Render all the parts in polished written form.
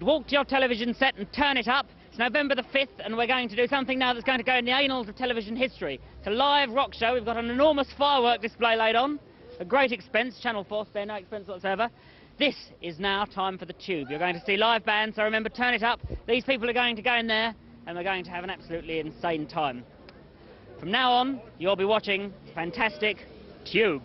Walk to your television set and turn it up. It's November the 5th and we're going to do something now that's going to go in the annals of television history. It's a live rock show. We've got an enormous firework display laid on. A great expense. Channel 4 spare no expense whatsoever. This is now time for the Tube. You're going to see live bands, so remember, turn it up. These people are going to go in there and we're going to have an absolutely insane time. From now on, you'll be watching fantastic Tube.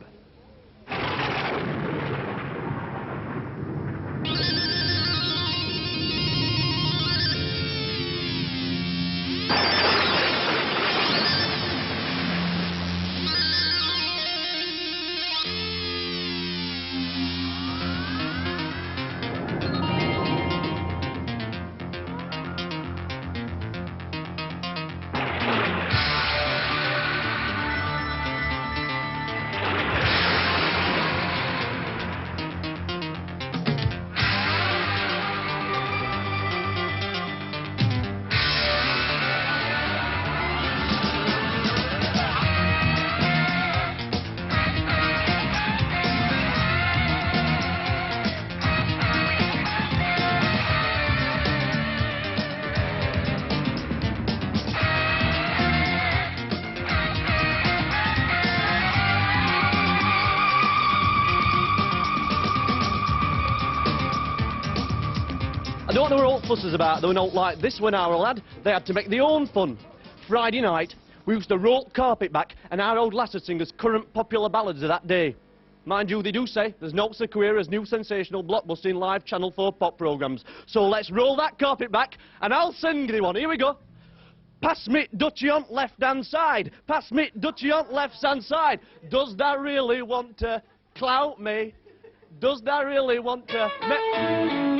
I know what they were all fusses about. They were not like this when I was a lad. They had to make their own fun. Friday night, we used to roll carpet back and our old lasses sing us current popular ballads of that day. Mind you, they do say there's no so queer as new sensational blockbusting live Channel 4 pop programmes. So let's roll that carpet back and I'll sing you one. Here we go. Pass me Dutchie on left-hand side. Pass me Dutchie on left-hand side. Does that really want to clout me? Does that really want to...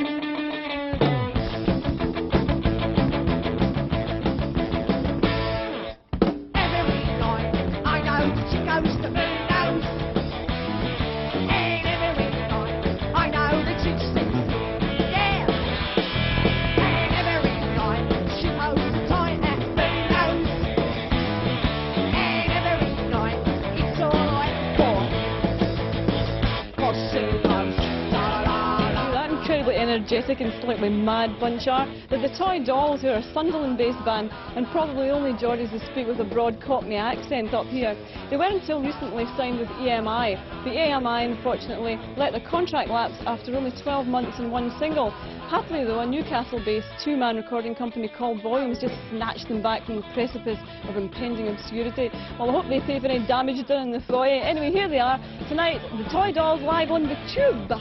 Energetic and slightly mad bunch are. They're the Toy Dolls, who are a Sunderland-based band, and probably only Geordies who speak with a broad Cockney accent up here. They were until recently signed with EMI. The EMI, unfortunately, let their contract lapse after only 12 months and one single. Happily, though, a Newcastle-based two-man recording company called Volumes just snatched them back from the precipice of impending obscurity. Well, I hope they pay for any damage done in the foyer. Anyway, here they are. Tonight, the Toy Dolls live on the Tube.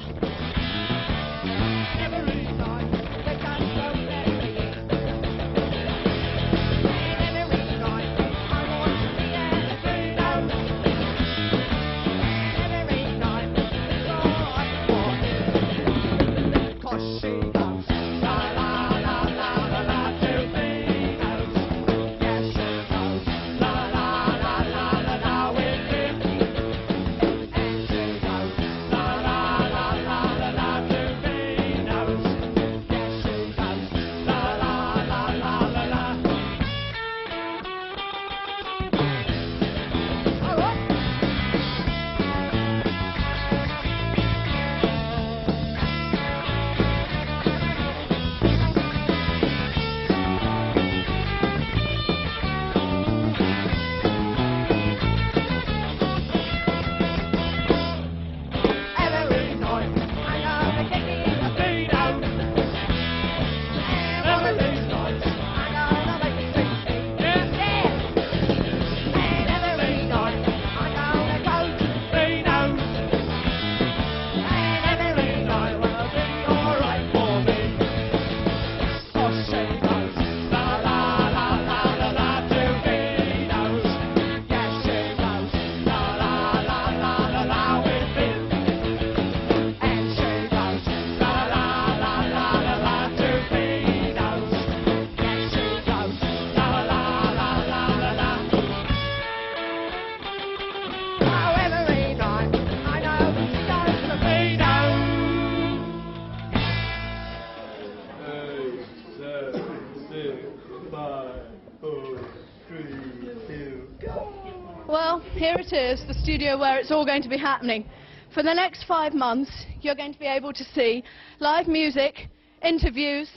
Well, here it is, the studio where it's all going to be happening. For the next 5 months, you're going to be able to see live music interviews,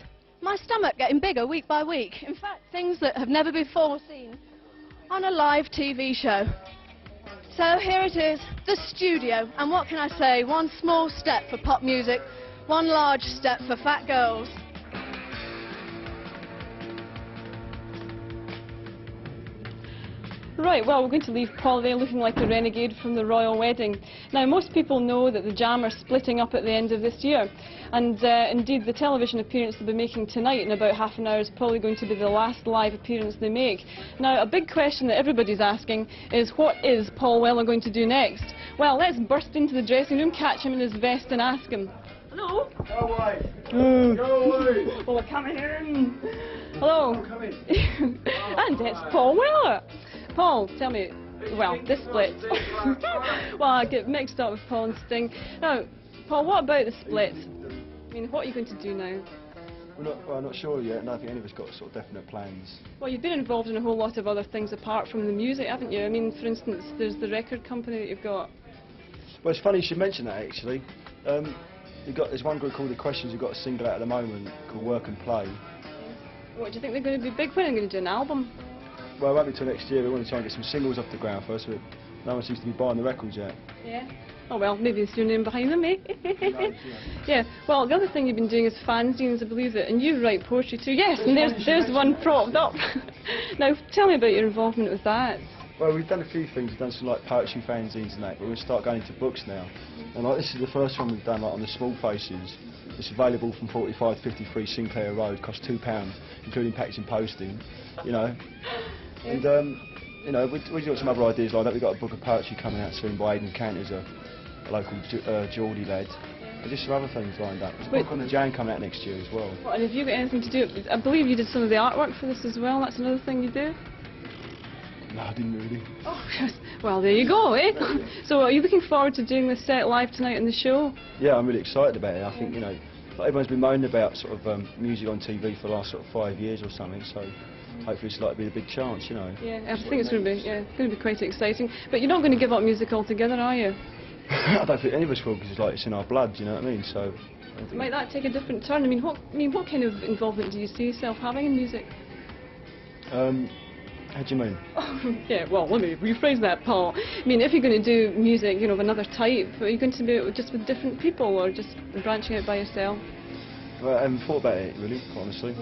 my stomach getting bigger week by week. In fact, things that have never before seen on a live TV show. So here it is, the studio, and what can I say? One small step for pop music, one large step for fat girls. Right, well, we're going to leave Paul there looking like a renegade from the royal wedding. Now, most people know that the Jam are splitting up at the end of this year. And indeed, the television appearance they'll be making tonight in about half an hour is probably going to be the last live appearance they make. Now, a big question that everybody's asking is, what is Paul Weller going to do next? Well, let's burst into the dressing room, catch him in his vest and ask him. Hello? Go away! Go away! Oh, we're coming in. Hello? Come in. And it's Paul Weller. Paul, tell me, well, this split. Well, I get mixed up with Paul and Sting. Now, Paul, what about the split? I mean, what are you going to do now? We're not sure yet, and I don't think any of us got sort of definite plans. Well, you've been involved in a whole lot of other things apart from the music, haven't you? I mean, for instance, there's the record company that you've got. Well, it's funny you should mention that, actually. There's one group called The Questions who've got a single out at the moment called Work and Play. What, do you think they're going to be big when they're going to do an album? Well, it won't be till next year. We want to try and get some singles off the ground first, but no one seems to be buying the records yet. Yeah. Oh well, maybe it's your name behind them, eh? Yeah. Well, the other thing you've been doing is fanzines, I believe it, and you write poetry too. Yes, and there's one propped up. Now, tell me about your involvement with that. Well, we've done a few things. We've done some like poetry fanzines and that, but we'll start going into books now. And like this is the first one we've done, like on the small faces. It's available from 45 to 53 Sinclair Road. Costs £2, including packaging and posting. You know. And you know, we've got some other ideas like that. We've got a book of poetry coming out soon by Aidan Cantor's a local Geordie lad. And just some other things lined up. There's a book on the Jam coming out next year as well. Well, and have you got anything to do? I believe you did some of the artwork for this as well. That's another thing you do. No, I didn't really. Oh, yes. Well, there you go, eh? So are you looking forward to doing this set live tonight in the show? Yeah, I'm really excited about it. I think, you know, like everyone's been moaning about sort of music on TV for the last sort of 5 years or something, so hopefully it's like to be a big chance, you know. Yeah, I think it's going to be quite exciting. But you're not going to give up music altogether, are you? I don't think any of us will, because it's like it's in our blood, you know what I mean? So might that take a different turn? I mean, what kind of involvement do you see yourself having in music? How do you mean? Yeah, well, let me rephrase that, Paul. I mean, if you're going to do music, you know, of another type, are you going to do it just with different people or just branching out by yourself? Well, I haven't thought about it, really, honestly.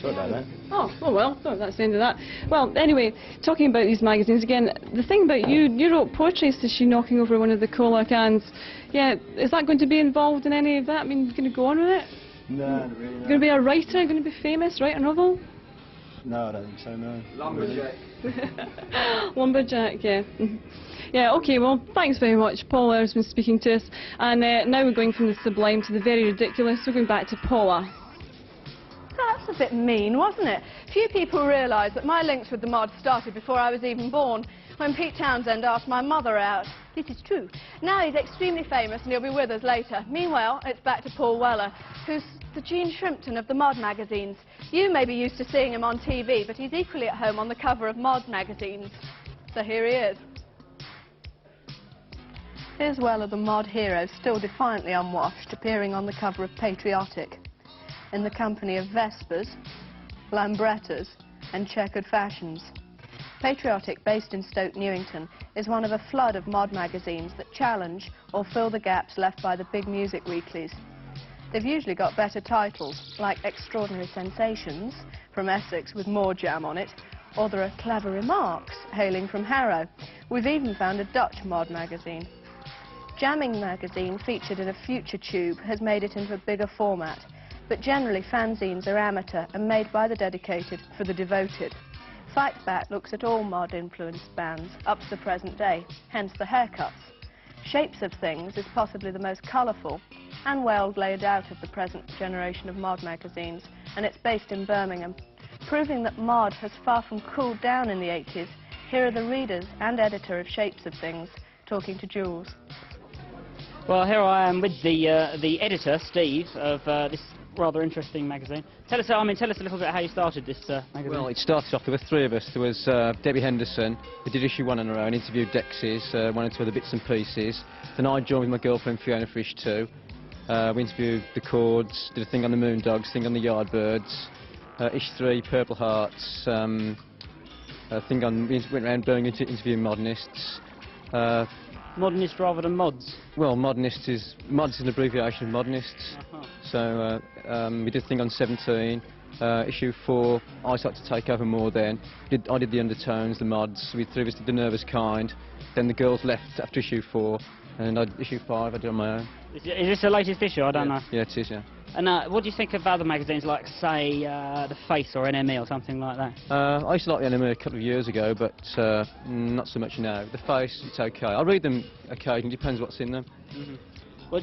Sorry about that. Oh, well, that's the end of that. Well, anyway, talking about these magazines again, the thing about you wrote poetry, says she, knocking over one of the cola cans. Yeah, is that going to be involved in any of that? I mean, you're going to go on with it? No, not really. You're going to be a writer? You're going to be famous, write a novel? No, I don't think so, no. Lumberjack. Lumberjack, yeah. Yeah, okay, well, thanks very much. Paul Weller's been speaking to us. And now we're going from the sublime to the very ridiculous. We're going back to Paula. That's a bit mean, wasn't it? Few people realise that my links with the mod started before I was even born, when Pete Townshend asked my mother out. This is true. Now he's extremely famous and he'll be with us later. Meanwhile, it's back to Paul Weller, who's the Gene Shrimpton of the mod magazines. You may be used to seeing him on TV, but he's equally at home on the cover of mod magazines. So here he is. Here's Weller, the mod hero, still defiantly unwashed, appearing on the cover of Patriotic, in the company of Vespers, Lambrettas and Checkered Fashions. Patriotic, based in Stoke Newington, is one of a flood of mod magazines that challenge or fill the gaps left by the big music weeklies. They've usually got better titles, like Extraordinary Sensations, from Essex with more jam on it, or there are Clever Remarks, hailing from Harrow. We've even found a Dutch mod magazine. Jamming magazine, featured in a Future Tube, has made it into a bigger format, but generally fanzines are amateur and made by the dedicated for the devoted. Fight Back looks at all mod-influenced bands up to the present day, hence the haircuts. Shapes of Things is possibly the most colourful and well laid out of the present generation of mod magazines, and it's based in Birmingham. Proving that mod has far from cooled down in the 80s, here are the readers and editor of Shapes of Things talking to Jules. Well, here I am with the editor, Steve, of this rather interesting magazine. Tell us a little bit how you started this magazine. Well, it started off, there were three of us. There was Debbie Henderson, who did issue 1 on her own, interviewed Dexys, one or two other bits and pieces. Then I joined with my girlfriend Fiona Fish too. We interviewed the Chords, did a thing on the Moondogs, thing on the Yardbirds, Ish 3, Purple Hearts, we went around Birmingham interviewing modernists. Modernists rather than mods? Well, mods is an abbreviation of modernists. So we did a thing on 17, issue 4, I started to take over more then. I did the Undertones, the mods, we three of us did the Nervous Kind, then the girls left after issue 4, and issue 5 I did on my own. Is this the latest issue? I don't know. Yeah, it is, yeah. And what do you think of other magazines like, say, The Face or NME or something like that? I used to like the NME a couple of years ago, but not so much now. The Face, it's okay. I read them occasionally, depends what's in them. What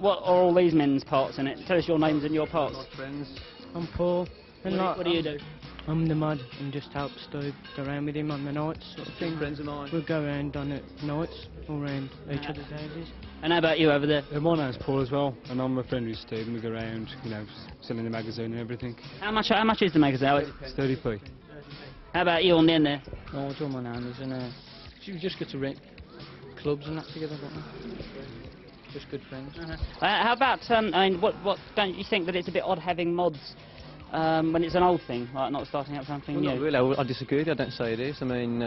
are all these men's parts in it? Tell us your names and your parts. Friends. I'm Paul. And What do you do? I'm the mod and just help Stu go around with him on the nights sort of thing. Friends of mine. We'll go around on the nights, all around each other's houses. And how about you over there? My name's Paul as well, and I'm a friend with Steve, and we go around, you know, selling the magazine and everything. How much is the magazine? It's 30p. How about you on the end there? Oh, I draw my names and we just get to rent clubs and that together, don't we? Just good friends. How about, I mean, what don't you think that it's a bit odd having mods when it's an old thing, like not starting up something new? Not really, I disagree with you, I don't say it is. I mean,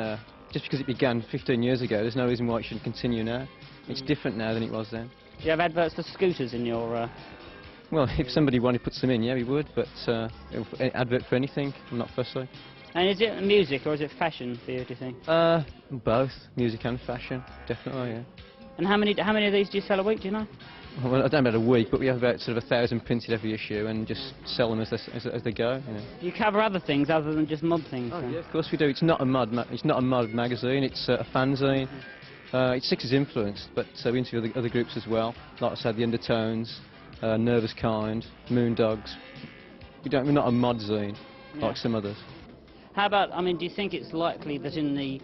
just because it began 15 years ago, there's no reason why it shouldn't continue now. It's different now than it was then. Do you have adverts for scooters in your... Well, if somebody wanted to put them in, yeah, we would, but advert for anything, I'm not fussy. And is it music or is it fashion for you, do you think? Both, music and fashion, definitely, yeah. And how many of these do you sell a week, do you know? Well, I don't know about a week, but we have about sort of 1,000 printed every issue and just sell them as they go, you know. Do you cover other things other than just mod things? Oh, yeah, of course we do. It's not a mod magazine, it's a fanzine. It's Six's influenced, but we interview other groups as well. Like I said, the Undertones, Nervous Kind, Moondogs. We're not a mod zine like some others. How about, I mean, do you think it's likely that in the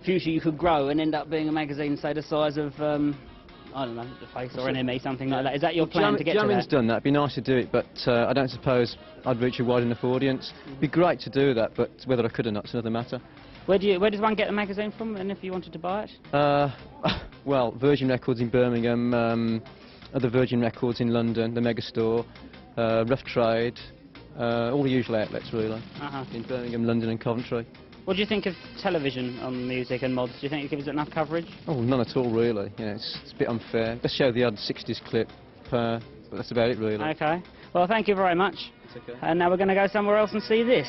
future you could grow and end up being a magazine, say, the size of, I don't know, The Face or NME, something like that? Is that your plan to get to that? Jamming's done that. It'd be nice to do it, but I don't suppose I'd reach a wide enough audience. It'd be great to do that, but whether I could or not is another matter. Where does one get the magazine from, and if you wanted to buy it? Well, Virgin Records in Birmingham, other Virgin Records in London, the Megastore, Rough Trade, all the usual outlets really, in Birmingham, London and Coventry. What do you think of television on music and mods? Do you think it gives it enough coverage? Oh, none at all really. You know, it's a bit unfair. Let's show the odd 60s clip, but that's about it really. Okay. Well, thank you very much. It's okay. And now we're going to go somewhere else and see this.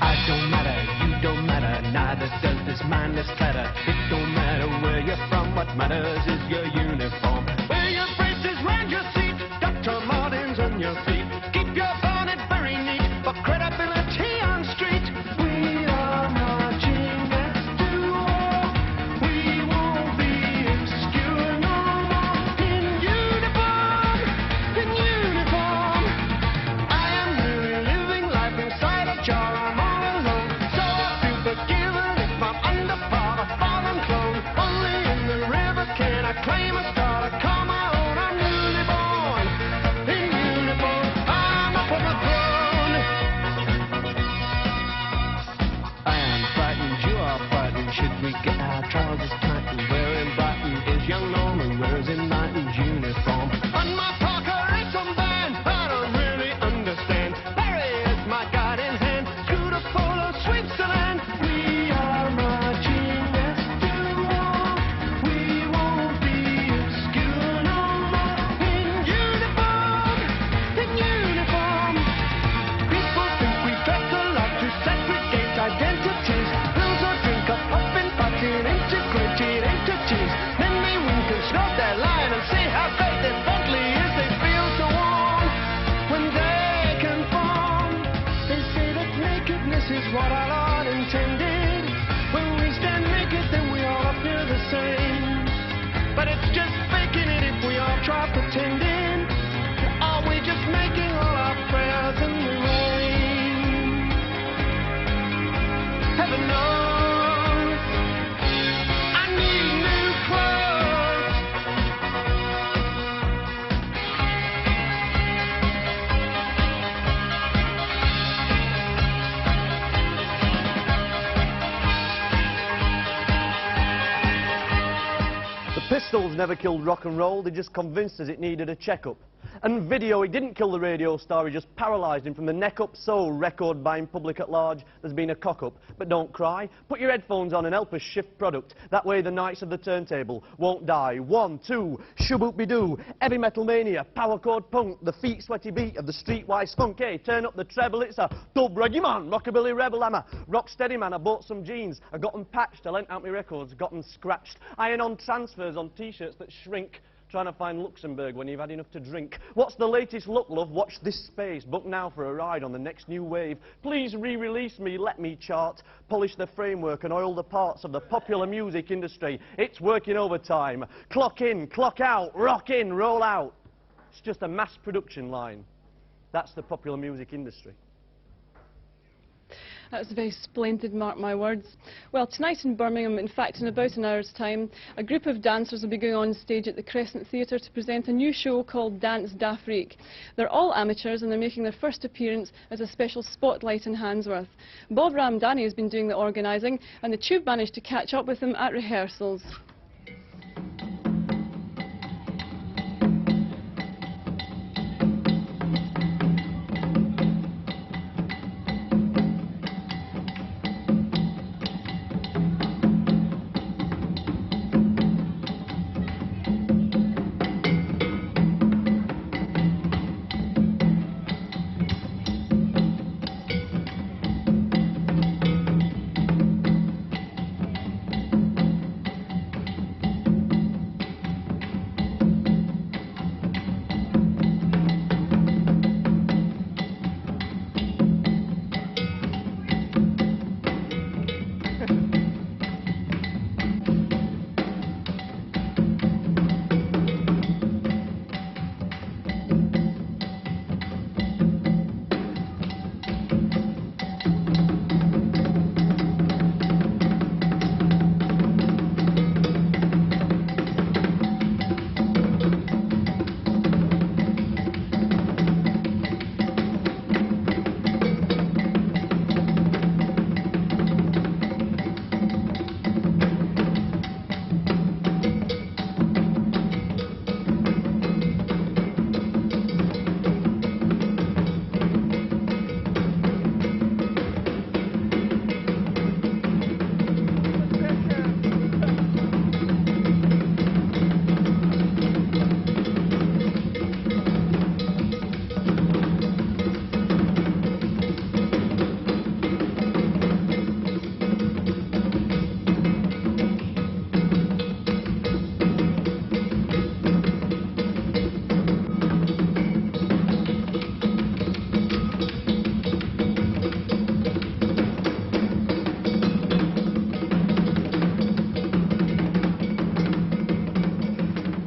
I don't matter, you don't matter, neither does this mindless clatter. It don't matter where you're from, what matters is your uniform. Wear your braces round your seat, Dr. Martens on your feet. Keep your bonnet very neat for credibility on street. We are marching next to war. We won't be obscure no more. In uniform, in uniform. I am really living life inside a jar. I'm all alone, so I feel forgiven if I'm under par, a fallen clone. Only in the river can I claim a star to call my own. I'm newly born, in uniform. I'm up on the throne. I am frightened, you are frightened. Should we get our trousers tightened? Wearing Brighton is young Norman, wears in Martin's uniform. On my Parker is some band, I don't really understand. Barry is my guiding hand, scooter polo sweeps the land. We are marching next to war. We won't be obscure no more. In uniform, in uniform. People think we dress alike to segregate identities. Pills or drink a puffin' party Pistols never killed rock and roll, they just convinced us it needed a checkup. And video, it didn't kill the radio star, he just paralysed him from the neck up. So, record buying public at large, there's been a cock-up. But don't cry, put your headphones on and help us shift product. That way the knights of the turntable won't die. 1, 2, shoo-boop-be-doo, heavy metal mania, power chord punk, the feet sweaty beat of the streetwise funk. Hey, turn up the treble, it's a dub reggae man, rockabilly rebel, I'm a rock steady man. I bought some jeans, I got them patched, I lent out my records, got them scratched. Iron on transfers on t-shirts that shrink. Trying to find Luxembourg when you've had enough to drink. What's the latest look, love? Watch this space. Book now for a ride on the next new wave. Please re-release me, let me chart. Polish the framework and oil the parts of the popular music industry. It's working overtime. Clock in, clock out, rock in, roll out. It's just a mass production line. That's the popular music industry. That was very splendid, mark my words. Well, tonight in Birmingham, in fact in about an hour's time, a group of dancers will be going on stage at the Crescent Theatre to present a new show called Dance D'Afrique. They're all amateurs and they're making their first appearance as a special spotlight in Handsworth. Bob Ramdani has been doing the organising and the Tube managed to catch up with them at rehearsals.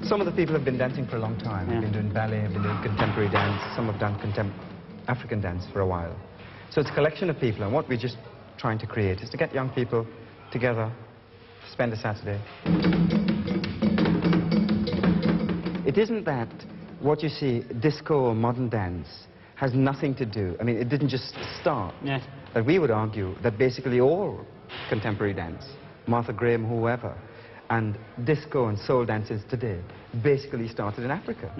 Some of the people have been dancing for a long time. Have been doing ballet, have been doing contemporary dance. Some have done African dance for a while. So it's a collection of people, and what we're just trying to create is to get young people together, spend a Saturday. It isn't that what you see, disco or modern dance, has nothing to do. I mean, it didn't just start. Yes. That we would argue that basically all contemporary dance, Martha Graham, whoever, and disco and soul dances today basically started in Africa.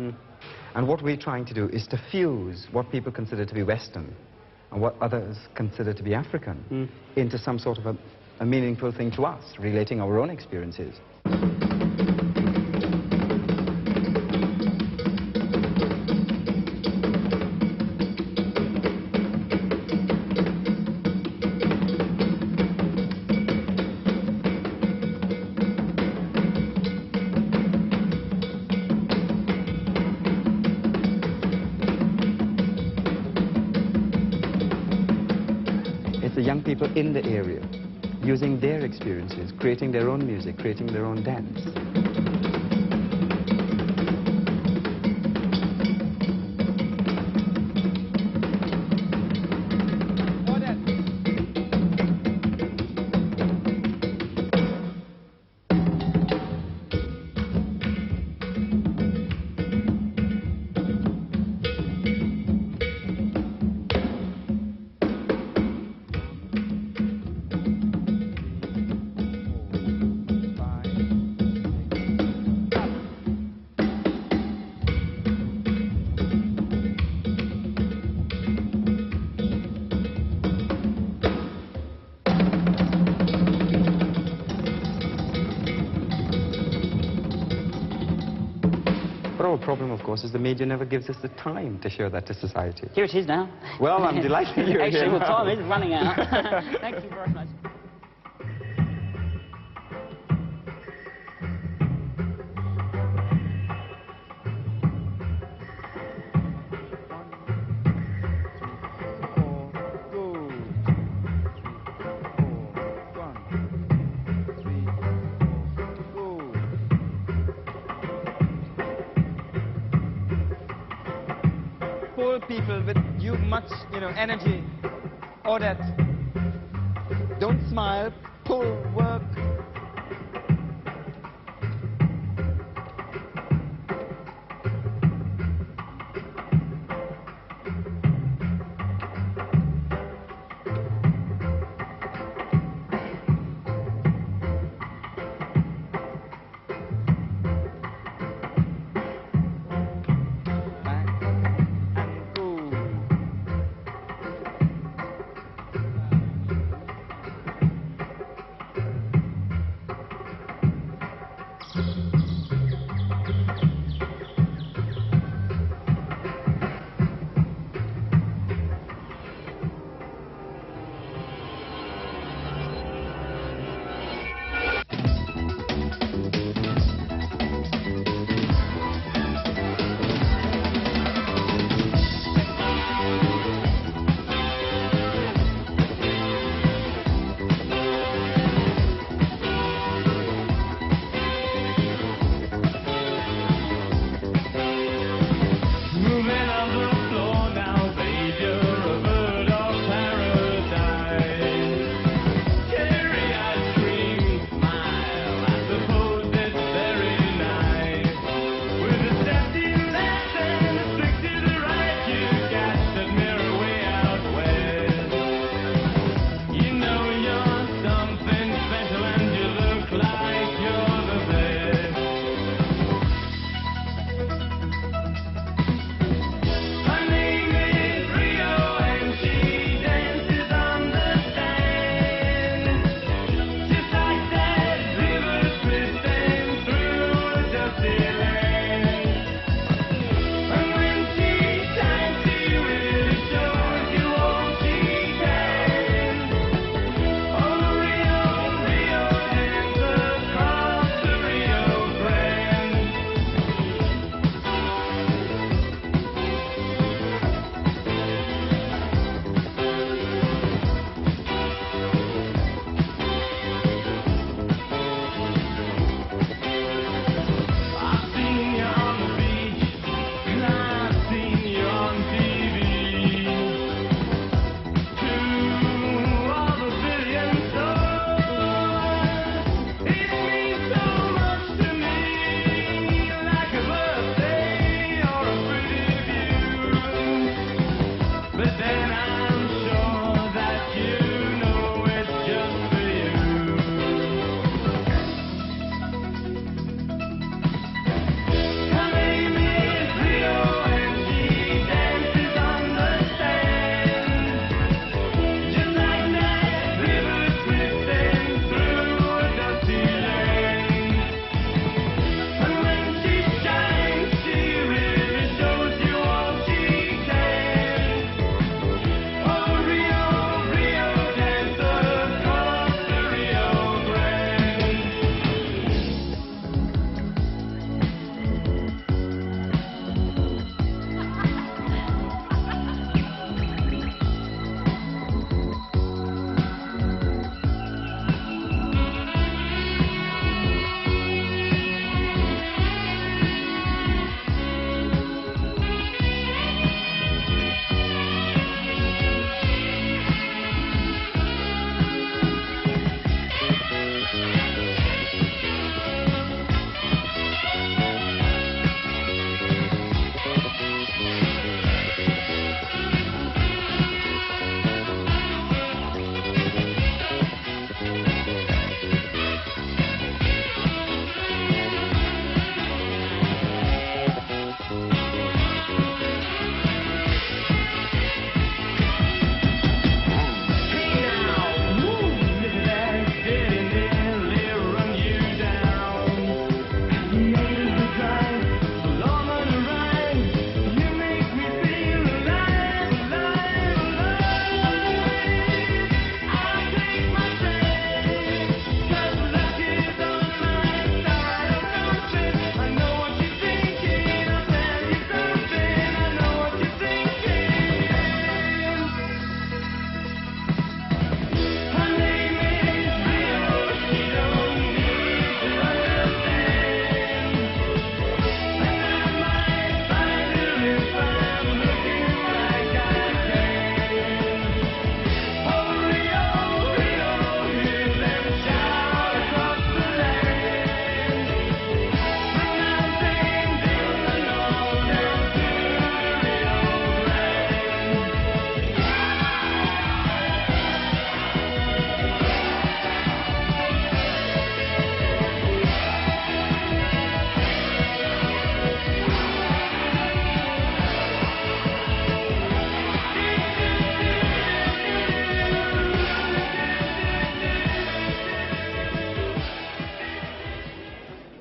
And what we're trying to do is to fuse what people consider to be Western and what others consider to be African into some sort of a meaningful thing to us, relating our own experiences. Young people in the area, using their experiences, creating their own music, creating their own dance. But our problem, of course, is the media never gives us the time to show that to society. Here it is now. Well, I'm delighted you're Actually, here well, now. time is running out. Thank you very much. Poor people with much, energy, or that don't smile, pull, work.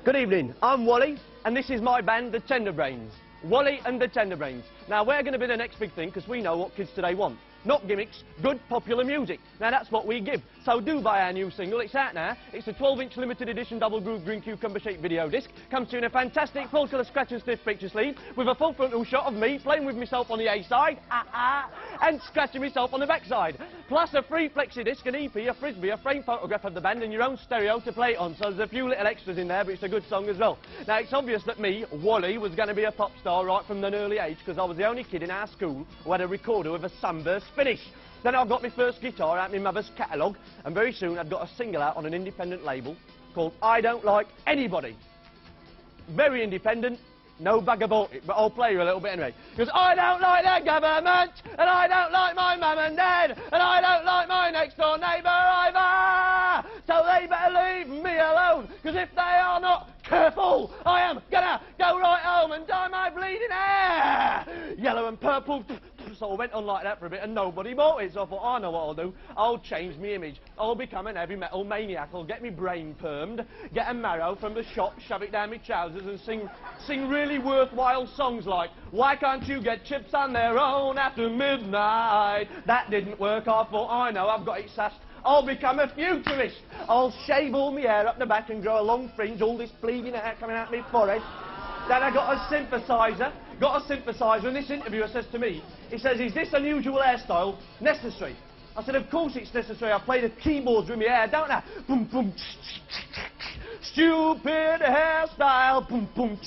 Good evening, I'm Wally, and this is my band, the Tenderbrains. Wally and the Tenderbrains. Now, we're going to be the next big thing, because we know what kids today want. Not gimmicks, good popular music. Now, that's what we give. So do buy our new single. It's out now. It's a 12-inch limited edition double groove green cucumber shaped video disc. Comes to you in a fantastic full colour scratch and sniff picture sleeve with a full frontal shot of me playing with myself on the A side, and scratching myself on the back side. Plus a free flexi disc, an EP, a frisbee, a framed photograph of the band and your own stereo to play it on. So there's a few little extras in there, but it's a good song as well. Now, it's obvious that me, Wally, was going to be a pop star right from an early age, because I was the only kid in our school who had a recorder with a sunburst finish. Then I got my first guitar out of my mother's catalogue, and very soon I'd got a single out on an independent label called I Don't Like Anybody. Very independent, no bag about it, but I'll play you a little bit anyway. Because I don't like the government, and I don't like my mum and dad, and I don't like my next door neighbour either. So they better leave me alone, because if they are not careful, I am gonna go right home and dye my bleeding hair. Yellow and purple. So I went on like that for a bit and nobody bought it, so I thought, I know what I'll do. I'll change my image. I'll become an heavy metal maniac. I'll get me brain permed, get a marrow from the shop, shove it down my trousers and sing really worthwhile songs like, why can't you get chips on their own after midnight? That didn't work. I thought, I know, I've got it sassed. I'll become a futurist. I'll shave all my hair up the back and grow a long fringe, all this bleeding hair coming out my forehead. Then I got a synthesizer, and this interviewer says to me, he says, is this unusual hairstyle necessary? I said, of course it's necessary. I play the keyboards with my hair, don't I? Boom, boom, stupid hairstyle, boom, boom,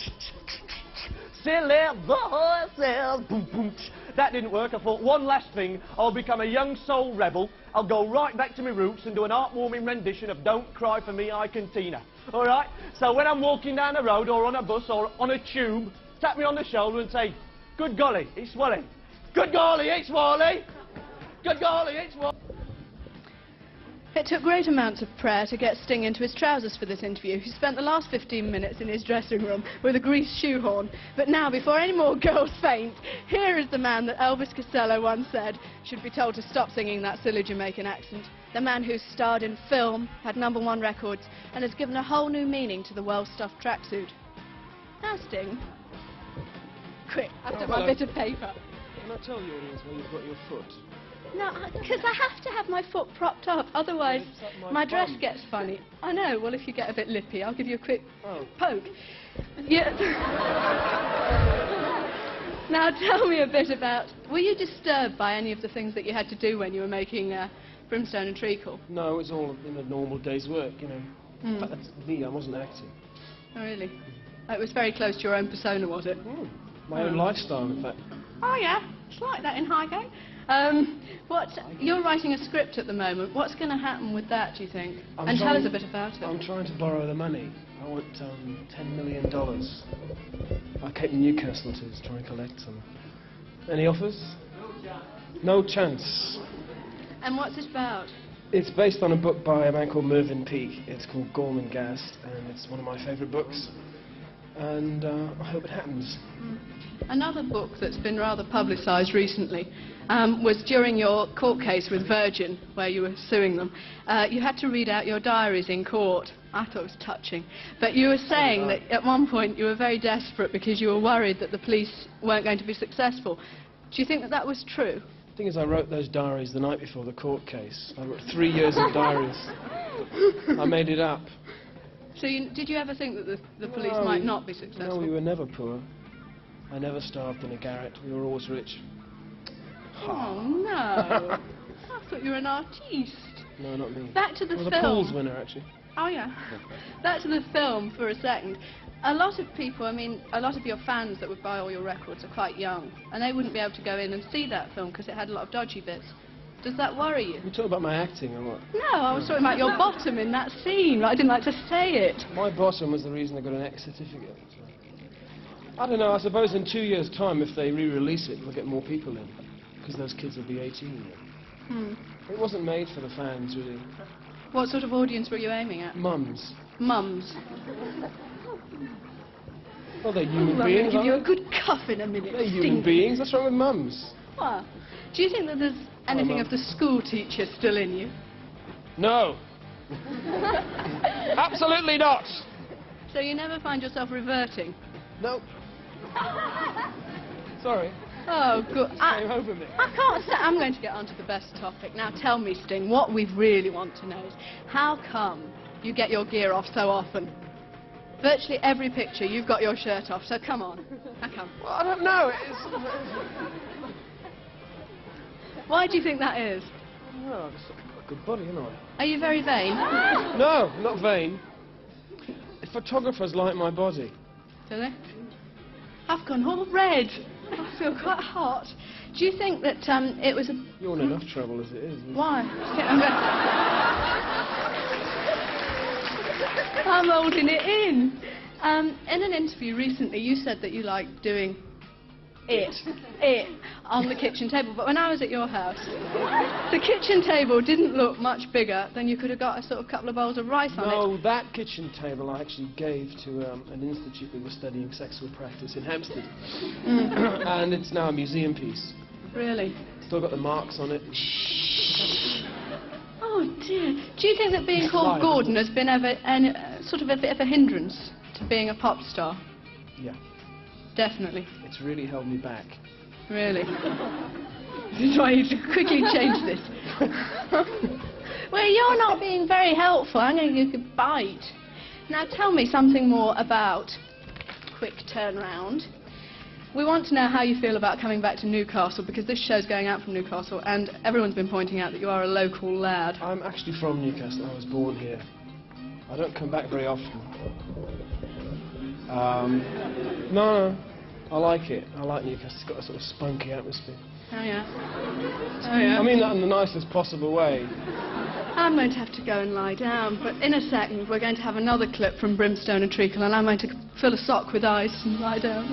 silly voices, boom, boom. That didn't work. I thought, one last thing, I'll become a young soul rebel. I'll go right back to my roots and do an heartwarming rendition of Don't Cry For Me, I Cantina. All right? So when I'm walking down the road or on a bus or on a tube, tap me on the shoulder and say, good golly, it's Wally. Good golly, it's Wally. Good golly, it's Wally. It took great amounts of prayer to get Sting into his trousers for this interview. He spent the last 15 minutes in his dressing room with a greased shoehorn. But now, before any more girls faint, here is the man that Elvis Costello once said should be told to stop singing that silly Jamaican accent. The man who starred in film, had #1 records, and has given a whole new meaning to the well-stuffed tracksuit. Now, Sting, quick, after my bit of paper. Can I tell the audience where you've got your foot? No, because I have to have my foot propped up, otherwise my dress gets funny. I know, well, if you get a bit lippy, I'll give you a quick poke. Yeah. Now, tell me a bit about, were you disturbed by any of the things that you had to do when you were making Brimstone and Treacle? No, it was all in a normal day's work, you know. In fact, that's me, I wasn't acting. Oh, really? It was very close to your own persona, was it? My own lifestyle, in fact. Oh, yeah, it's like that in Highgate. You're writing a script at the moment. What's going to happen with that, do you think? And tell us a bit about it. I'm trying to borrow the money. I want $10 million. I came to Newcastle to try and collect some. Any offers? No chance. And what's it about? It's based on a book by a man called Mervyn Peake. It's called Gormenghast, and it's one of my favourite books. And I hope it happens. Another book that's been rather publicised recently was during your court case with Virgin, where you were suing them. You had to read out your diaries in court. I thought it was touching. But you were saying that at one point you were very desperate because you were worried that the police weren't going to be successful. Do you think that that was true? The thing is, I wrote those diaries the night before the court case. I wrote 3 years of diaries. I made it up. So did you ever think that the police might not be successful? No, we were never poor. I never starved in a garret. We were always rich. Oh, no. I thought you were an artiste. No, not me. Back to the film. film. I was a Pools winner, actually. Oh, yeah. Back to the film for a second. A lot of people, I mean, a lot of your fans that would buy all your records are quite young, and they wouldn't be able to go in and see that film because it had a lot of dodgy bits. Does that worry you? You talking about my acting or what? No, I was talking about your bottom in that scene. I didn't like to say it. My bottom was the reason I got an X certificate. I don't know, I suppose in 2 years' time, if they re-release it, we'll get more people in, because those kids will be 18 then. It wasn't made for the fans, really. What sort of audience were you aiming at? Mums. Mums. Well, they're human beings, I'm going to give you a good cuff in a minute. They're human beings. What's wrong with mums? Well, do you think that there's anything of the school teacher still in you? No. Absolutely not. So you never find yourself reverting? No. Sorry. Oh, good. Came over me. I can't say. I'm going to get on to the best topic. Now tell me, Sting, what we really want to know is how come you get your gear off so often? Virtually every picture you've got your shirt off, so come on. How come? Well, I don't know. Why do you think that is? Well, I've got a good body, haven't I? Are you very vain? No, not vain. Photographers like my body. Do they? I've gone all red. I feel quite hot. Do you think that it was a... You're in enough trouble as it is. Why? I'm holding it in. In an interview recently, you said that you like doing it on the kitchen table. But when I was at your house, the kitchen table didn't look much bigger than you could have got a sort of couple of bowls of rice on it. No, that kitchen table I actually gave to an institute that was studying sexual practice in Hampstead. And it's now a museum piece. Really? Still got the marks on it. Oh dear. Do you think that being called Gordon has been sort of a bit of a hindrance to being a pop star? Yeah. Definitely. It's really held me back. Really? This is why you should quickly change this. Well, you're not being very helpful. I'm going to give you a bite. Now tell me something more about quick turnaround. We want to know how you feel about coming back to Newcastle, because this show's going out from Newcastle and everyone's been pointing out that you are a local lad. I'm actually from Newcastle. I was born here. I don't come back very often. No, I like it. I like Newcastle. It's got a sort of spunky atmosphere. Oh yeah. Oh yeah. I mean that in the nicest possible way. I'm going to have to go and lie down, but in a second we're going to have another clip from Brimstone and Treacle, and I'm going to fill a sock with ice and lie down.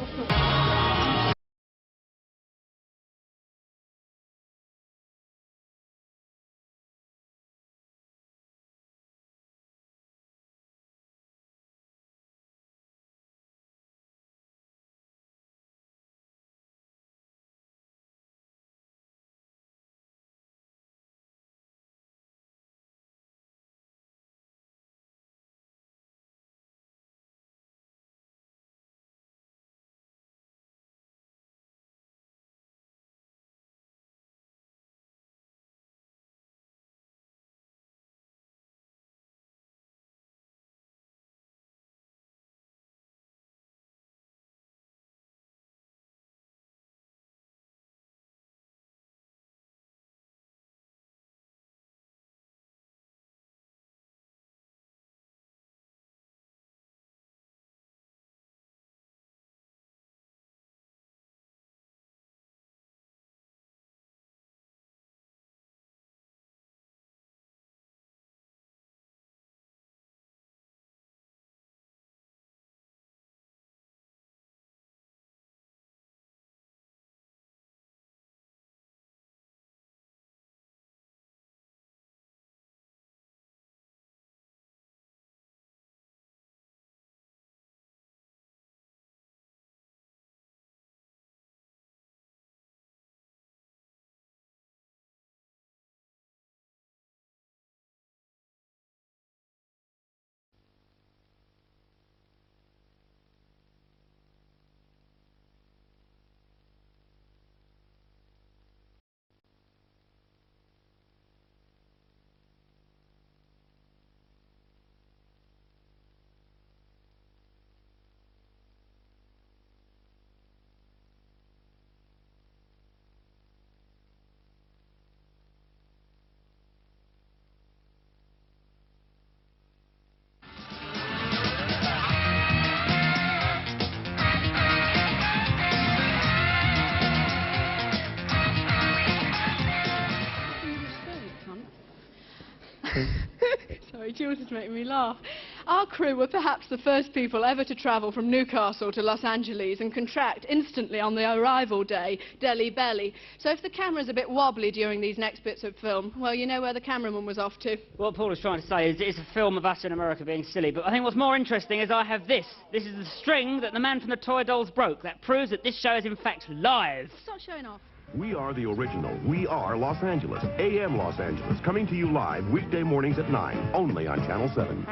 Sorry, Jules is making me laugh. Our crew were perhaps the first people ever to travel from Newcastle to Los Angeles and contract instantly on the arrival day, Delhi belly. So if the camera's a bit wobbly during these next bits of film, well, you know where the cameraman was off to. What Paul is trying to say is it's a film of us in America being silly, but I think what's more interesting is I have this. This is the string that the man from the Toy Dolls broke. That proves that this show is in fact live. Stop showing off. We are the original. We are Los Angeles. AM Los Angeles. Coming to you live weekday mornings at 9. Only on Channel 7.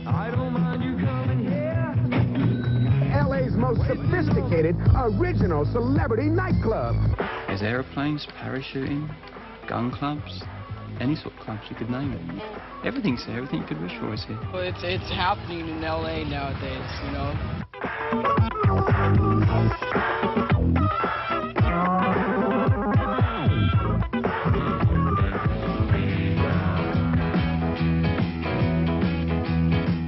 I don't sophisticated, original celebrity nightclub. There's aeroplanes, parachuting, gun clubs, any sort of clubs you could name it. Everything's here, everything you could wish for is here. Well, it's happening in LA nowadays, you know.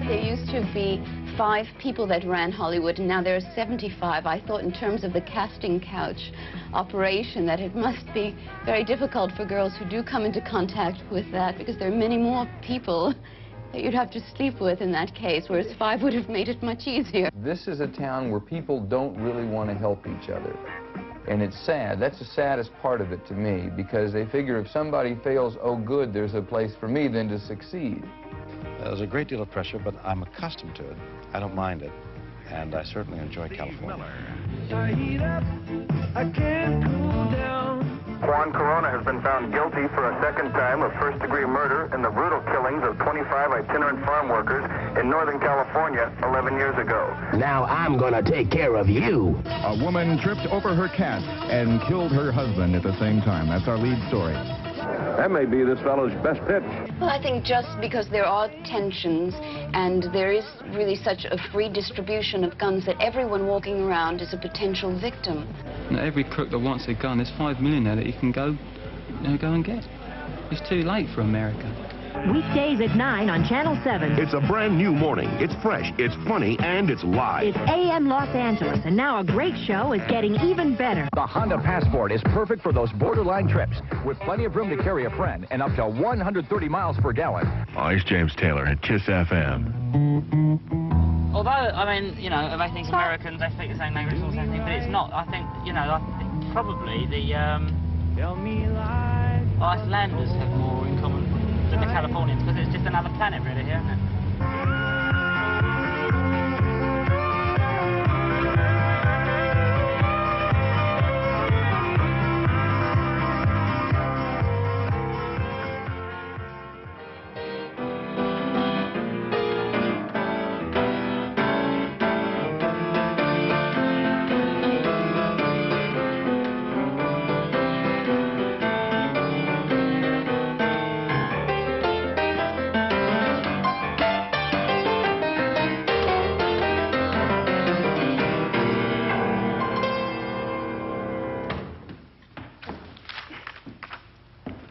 There used to be 5 people that ran Hollywood, and now there are 75. I thought in terms of the casting couch operation that it must be very difficult for girls who do come into contact with that, because there are many more people that you'd have to sleep with in that case, whereas 5 would have made it much easier. This is a town where people don't really want to help each other. And it's sad. That's the saddest part of it to me, because they figure if somebody fails, oh good, there's a place for me then to succeed. There's a great deal of pressure, but I'm accustomed to it. I don't mind it, and I certainly enjoy California. Juan Corona has been found guilty for a second time of first-degree murder in the brutal killings of 25 itinerant farm workers in Northern California 11 years ago. Now I'm gonna take care of you. A woman tripped over her cat and killed her husband at the same time. That's our lead story. That may be this fellow's best pitch. Well, I think just because there are tensions and there is really such a free distribution of guns that everyone walking around is a potential victim. Now, every crook that wants a gun, there's 5 million there that you can go and get. It's too late for America. Weekdays at 9 on Channel 7. It's a brand new morning. It's fresh, it's funny, and it's live. It's AM Los Angeles, and now a great show is getting even better. The Honda Passport is perfect for those borderline trips, with plenty of room to carry a friend and up to 130 miles per gallon. Oh, here's James Taylor at KISS FM. Although, I mean, you know, they think Americans, they speak the same language or something, but it's not. I think, you know, I think probably the Icelanders have more in common than the Californians, because it's just another planet really here, isn't it?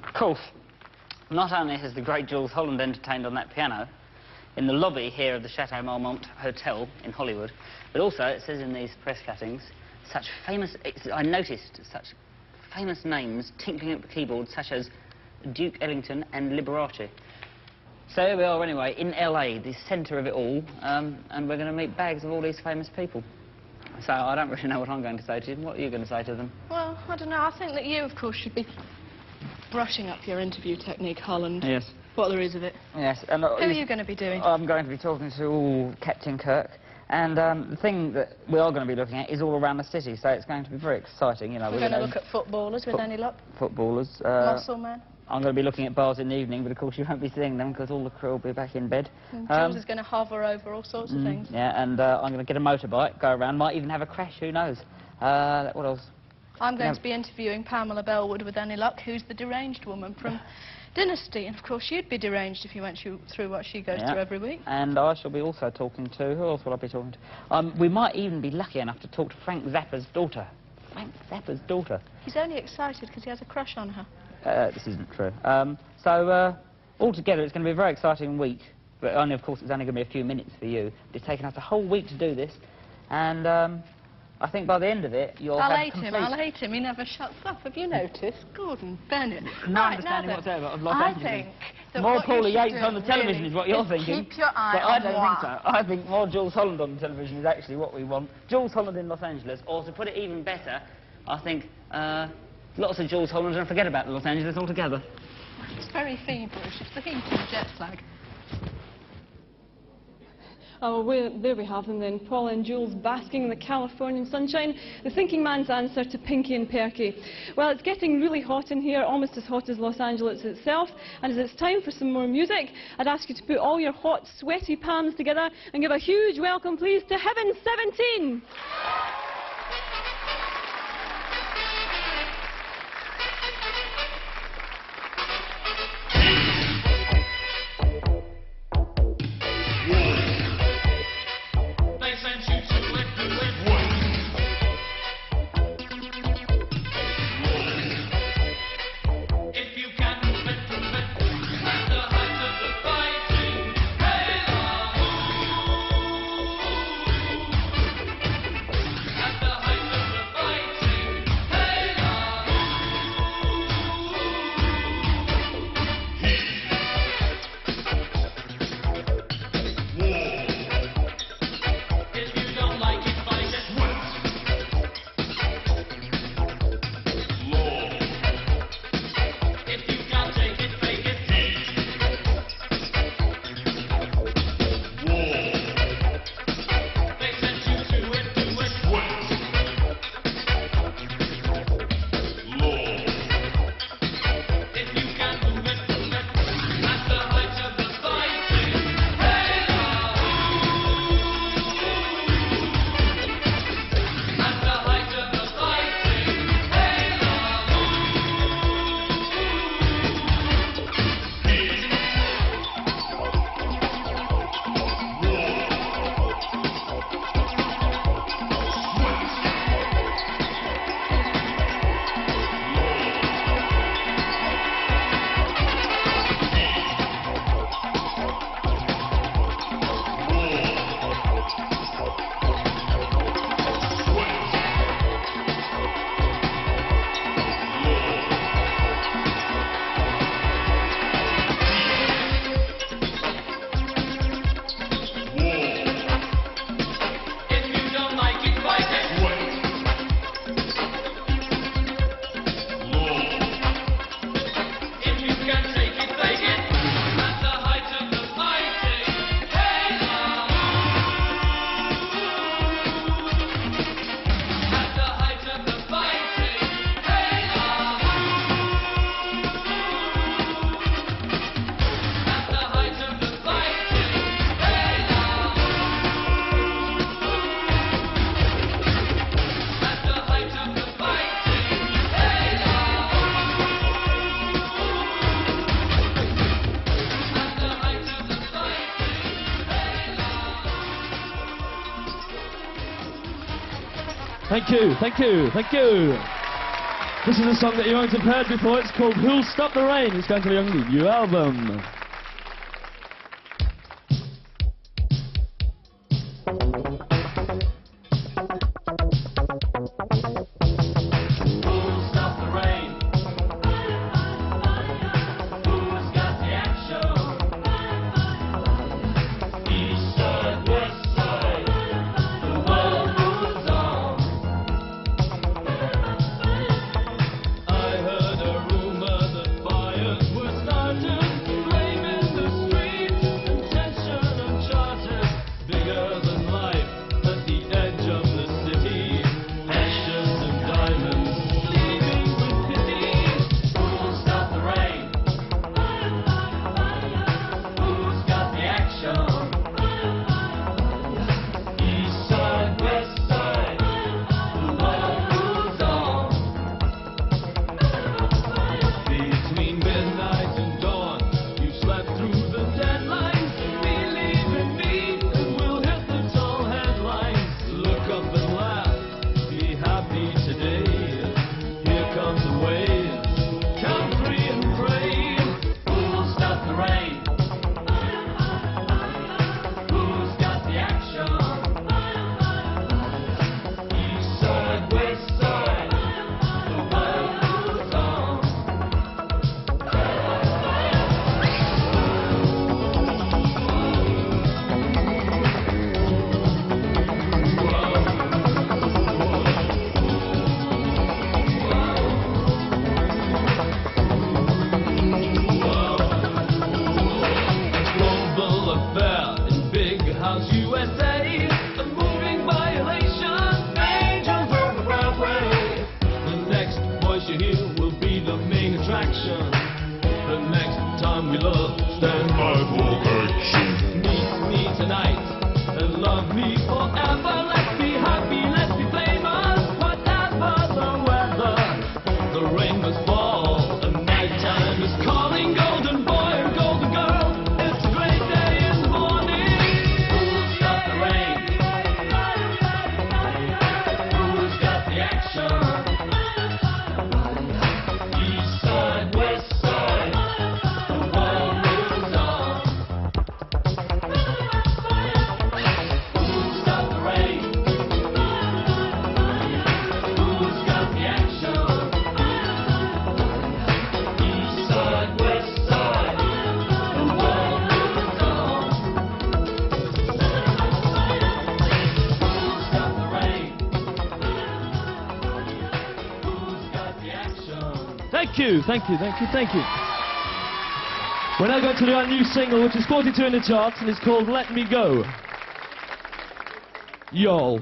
Of course, not only has the great Jules Holland entertained on that piano in the lobby here of the Chateau Marmont Hotel in Hollywood, but also it says in these press cuttings such famous, I noticed such famous names tinkling at the keyboard such as Duke Ellington and Liberace. So here we are anyway in LA, the centre of it all, and we're going to meet bags of all these famous people. So I don't really know what I'm going to say to them. What are you going to say to them? Well, I don't know. I think that you, of course, should be brushing up your interview technique, Holland. Yes. What there is of it. Yes. Who are you going to be doing? I'm going to be talking to Captain Kirk. And the thing that we are going to be looking at is all around the city, so it's going to be very exciting. You know, we're going to look at footballers with any luck. Footballers. Muscle man. I'm going to be looking at bars in the evening, but of course you won't be seeing them because all the crew will be back in bed. Jules is going to hover over all sorts of things. Yeah, and I'm going to get a motorbike, go around, might even have a crash, who knows. What else? I'm going to be interviewing Pamela Bellwood with any luck, who's the deranged woman from Dynasty. And of course you'd be deranged if you went through what she goes through every week. And I shall be also talking to, who else will I be talking to? We might even be lucky enough to talk to Frank Zappa's daughter. Frank Zappa's daughter. He's only excited because he has a crush on her. This isn't true. Altogether, it's going to be a very exciting week. But only, of course, it's only going to be a few minutes for you. It's taken us a whole week to do this. And I think by the end of it, you'll I'll hate him. He never shuts up. Have you noticed? Gordon Bennett. No understanding whatsoever of Los Angeles. I think that more what Paulie you should Yates do on the television really is what you're thinking. Keep your eye but on I don't moi. think so. I think more Jules Holland on the television is actually what we want. Jules Holland in Los Angeles, or to put it even better, I think lots of Jules Holland and forget about Los Angeles altogether. It's very feverish. It's the heat and jet lag. Oh, well, there we have them then, Paula and Jules basking in the Californian sunshine, the thinking man's answer to Pinky and Perky. Well, it's getting really hot in here, almost as hot as Los Angeles itself, and as it's time for some more music, I'd ask you to put all your hot, sweaty palms together and give a huge welcome, please, to Heaven 17! Thank you, thank you, thank you. This is a song that you won't have heard before. It's called Who'll Stop the Rain. It's going to be on the new album. Thank you, thank you, thank you. We're now going to do our new single, which is 42 in the charts, and it's called Let Me Go. Y'all.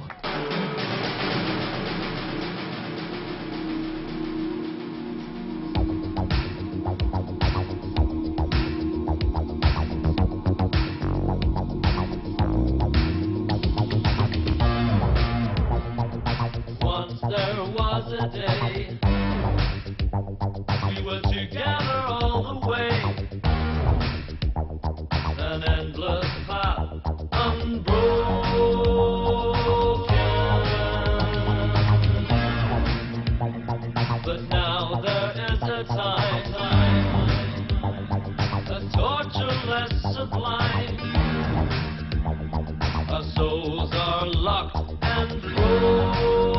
Once there was a day we were together all the way, an endless path unbroken. But now there is a time, a torture less sublime. Our souls are locked and frozen.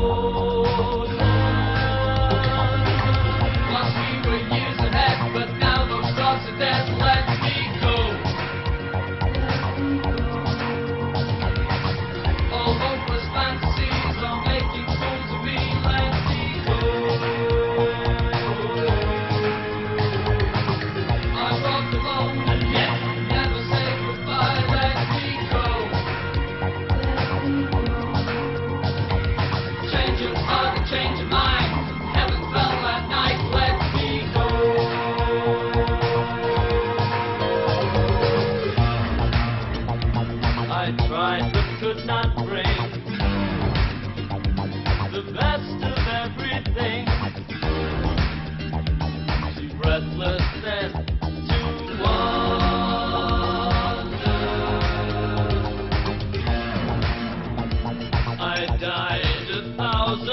Died 1,000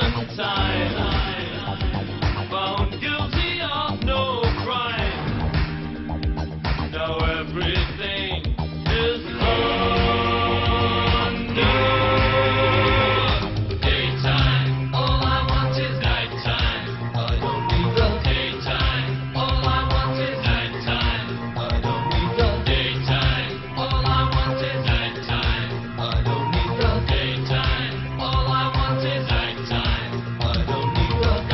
want is nighttime. I don't need the daytime. All I want is nighttime. I don't need the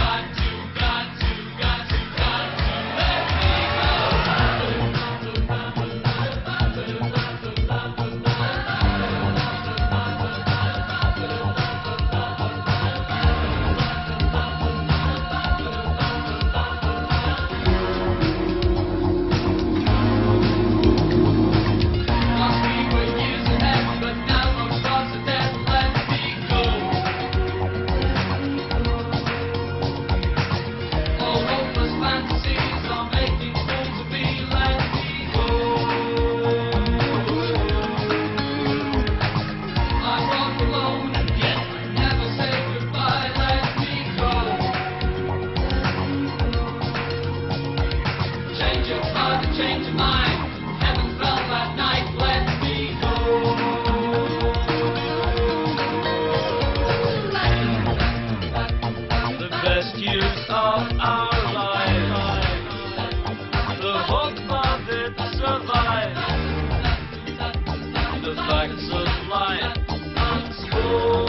got to let change your mind. Heaven fell that night, let me go. The best years of our life, the hope of it survive, the facts of life unspoken.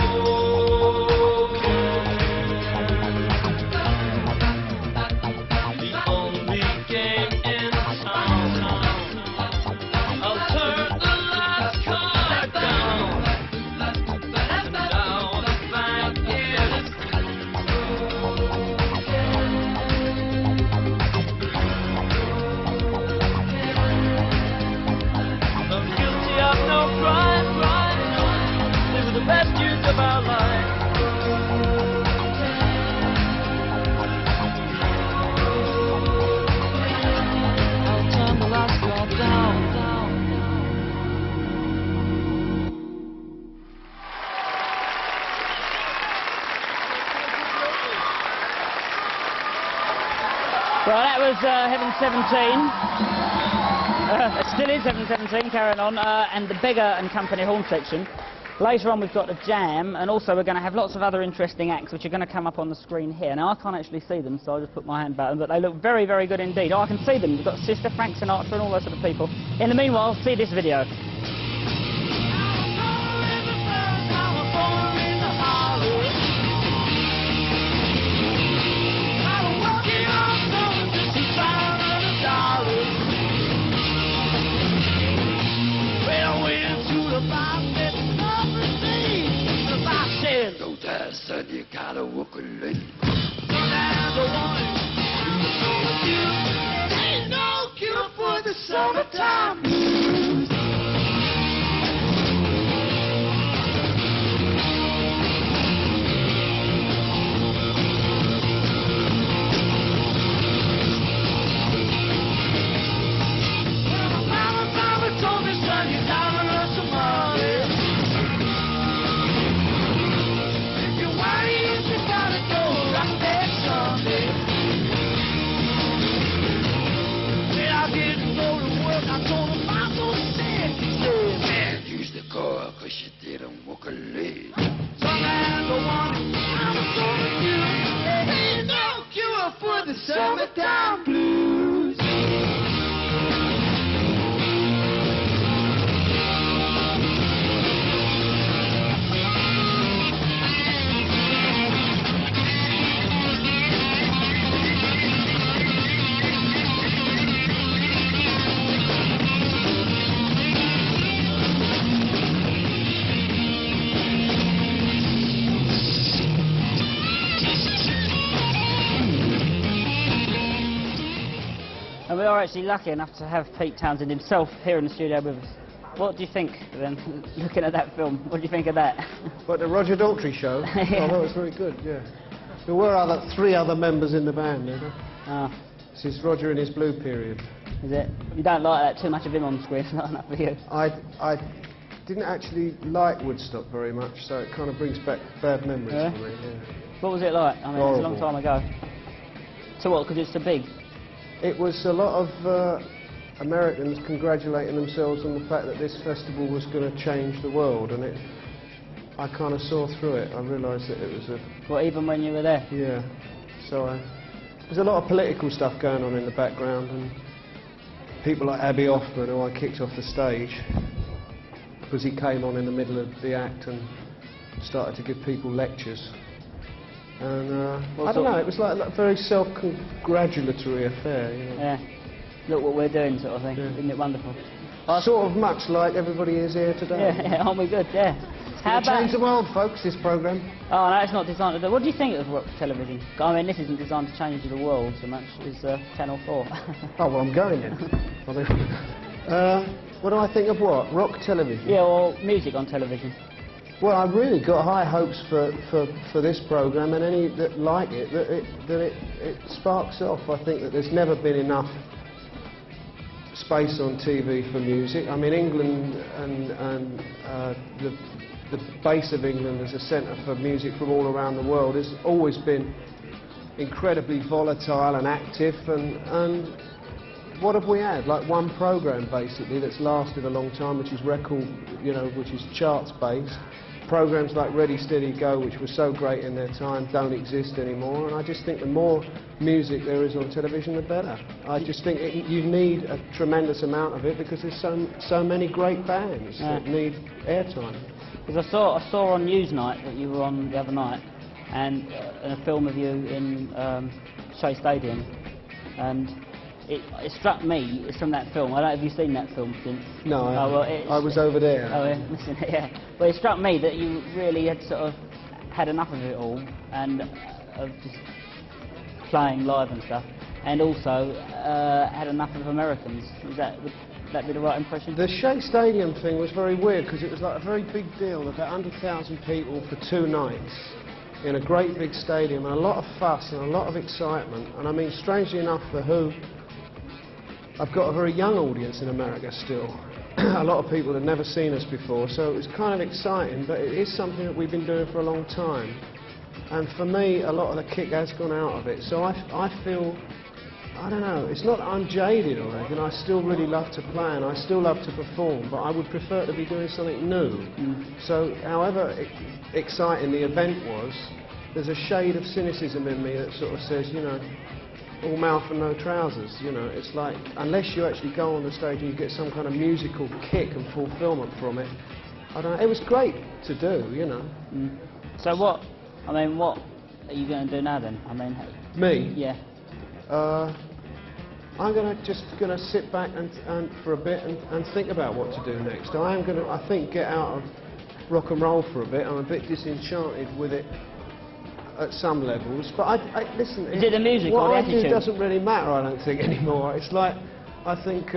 Well, that was Heaven 17. It still is Heaven 17, carrying on, and the Beggar and Company horn section. Later on we've got a jam, and also we're going to have lots of other interesting acts which are going to come up on the screen here. Now I can't actually see them, so I'll just put my hand back them, but they look very, very good indeed. Oh, I can see them. We've got Sister, Frank Sinatra and all those sort of people. In the meanwhile, see this video. Son, you gotta walk a little. Ain't no cure for the summertime blues. Mama told me, son, you gotta learn some money. Cause she didn't walk a leg. Sometimes I wonder how I'm gonna do. There ain't no cure for the summertime blues. And we are actually lucky enough to have Pete Townshend himself here in the studio with us. What do you think, then, looking at that film? What do you think of that? What, the Roger Daltrey show? Yeah. Oh, that was very good, yeah. There were three other members in the band, you know? Ah. This is Roger in his blue period. Is it? You don't like that, too much of him on screen, it's not enough for you? I didn't actually like Woodstock very much, so it kind of brings back bad memories for me, yeah. What was it like? I mean, Horrible. it's a long time ago. So what, because it's so big? It was a lot of Americans congratulating themselves on the fact that this festival was going to change the world, and I kind of saw through it. I realised that it was a... Well, even when you were there? Yeah. So there's a lot of political stuff going on in the background, and people like Abby Hoffman, who I kicked off the stage, because he came on in the middle of the act and started to give people lectures. And I don't know, it was like a very self-congratulatory affair, you know. Yeah. Look what we're doing, sort of thing. Yeah. Isn't it wonderful? Sort of much like everybody is here today. Yeah, aren't we good? Yeah. How about change the world, folks, this programme? Oh, no, it's not designed to do. What do you think of rock television? I mean, this isn't designed to change the world so much as Channel 4. Oh, well, I'm going in. What do I think of what? Rock television? Yeah, or music on television. Well, I've really got high hopes for this programme and any that like it, that it sparks off. I think that there's never been enough space on TV for music. I mean, England and the base of England as a centre for music from all around the world has always been incredibly volatile and active, and what have we had? Like one programme basically that's lasted a long time, which is record, you know, which is charts based. Programmes like Ready, Steady, Go, which were so great in their time, don't exist anymore, and I just think the more music there is on television, the better. I just think you need a tremendous amount of it because there's so many great bands that need airtime. Because I saw on Newsnight that you were on the other night, and a film of you in Shea Stadium, and it struck me, it's from that film. I don't know if you've seen that film since. No, I was over there. Oh, yeah, missing it, yeah. But it struck me that you really had sort of had enough of it all, and of just playing live and stuff, and also had enough of Americans. Would that be the right impression? The Shea Stadium thing was very weird because it was like a very big deal, about 100,000 people for 2 nights in a great big stadium, and a lot of fuss and a lot of excitement. And I mean, strangely enough, for Who, I've got a very young audience in America still. A lot of people had never seen us before, so it was kind of exciting, but it is something that we've been doing for a long time. And for me, a lot of the kick has gone out of it, so I feel, I don't know, it's not that I'm jaded or anything. I still really love to play and I still love to perform, but I would prefer to be doing something new. So however exciting the event was, there's a shade of cynicism in me that sort of says, you know, all mouth and no trousers, you know. It's like, unless you actually go on the stage and you get some kind of musical kick and fulfilment from it, I don't know, it was great to do, you know. So what are you going to do now then? I mean... Me? Yeah. I'm just going to sit back and for a bit and think about what to do next. I am going to, I think, get out of rock and roll for a bit. I'm a bit disenchanted with it at some levels, but I listen. Is it the music or the I attitude? do doesn't really matter, I don't think, anymore. It's like, I think,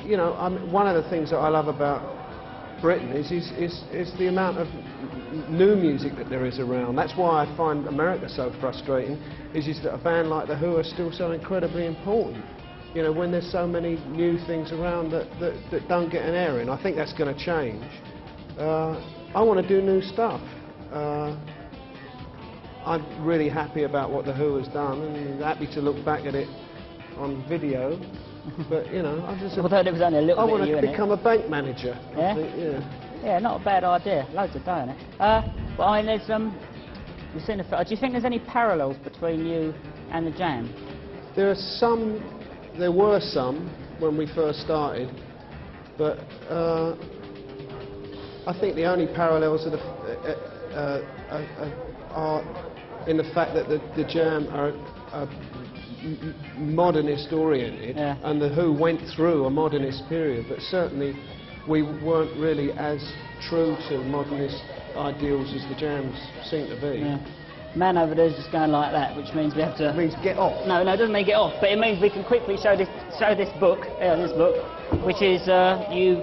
you know, one of the things that I love about Britain is the amount of new music that there is around. That's why I find America so frustrating, is that a band like The Who are still so incredibly important. You know, when there's so many new things around that don't get an airing. I think that's going to change. I want to do new stuff. I'm really happy about what The Who has done and happy to look back at it on video, but you know, although there was only a little I bit want of you to become a bank manager. Yeah? I think, yeah. Yeah, not a bad idea. Loads of dough in it. But I mean, there's you've seen do you think there's any parallels between you and the Jam? There are some. There were some when we first started, but I think the only parallels are in the fact that the Jam are modernist oriented, and the Who went through a modernist period, but certainly we weren't really as true to modernist ideals as the Jams seem to be. Yeah. Man over there is just going like that, which means we have to... It means get off. No, it doesn't mean get off, but it means we can quickly show this book, which is you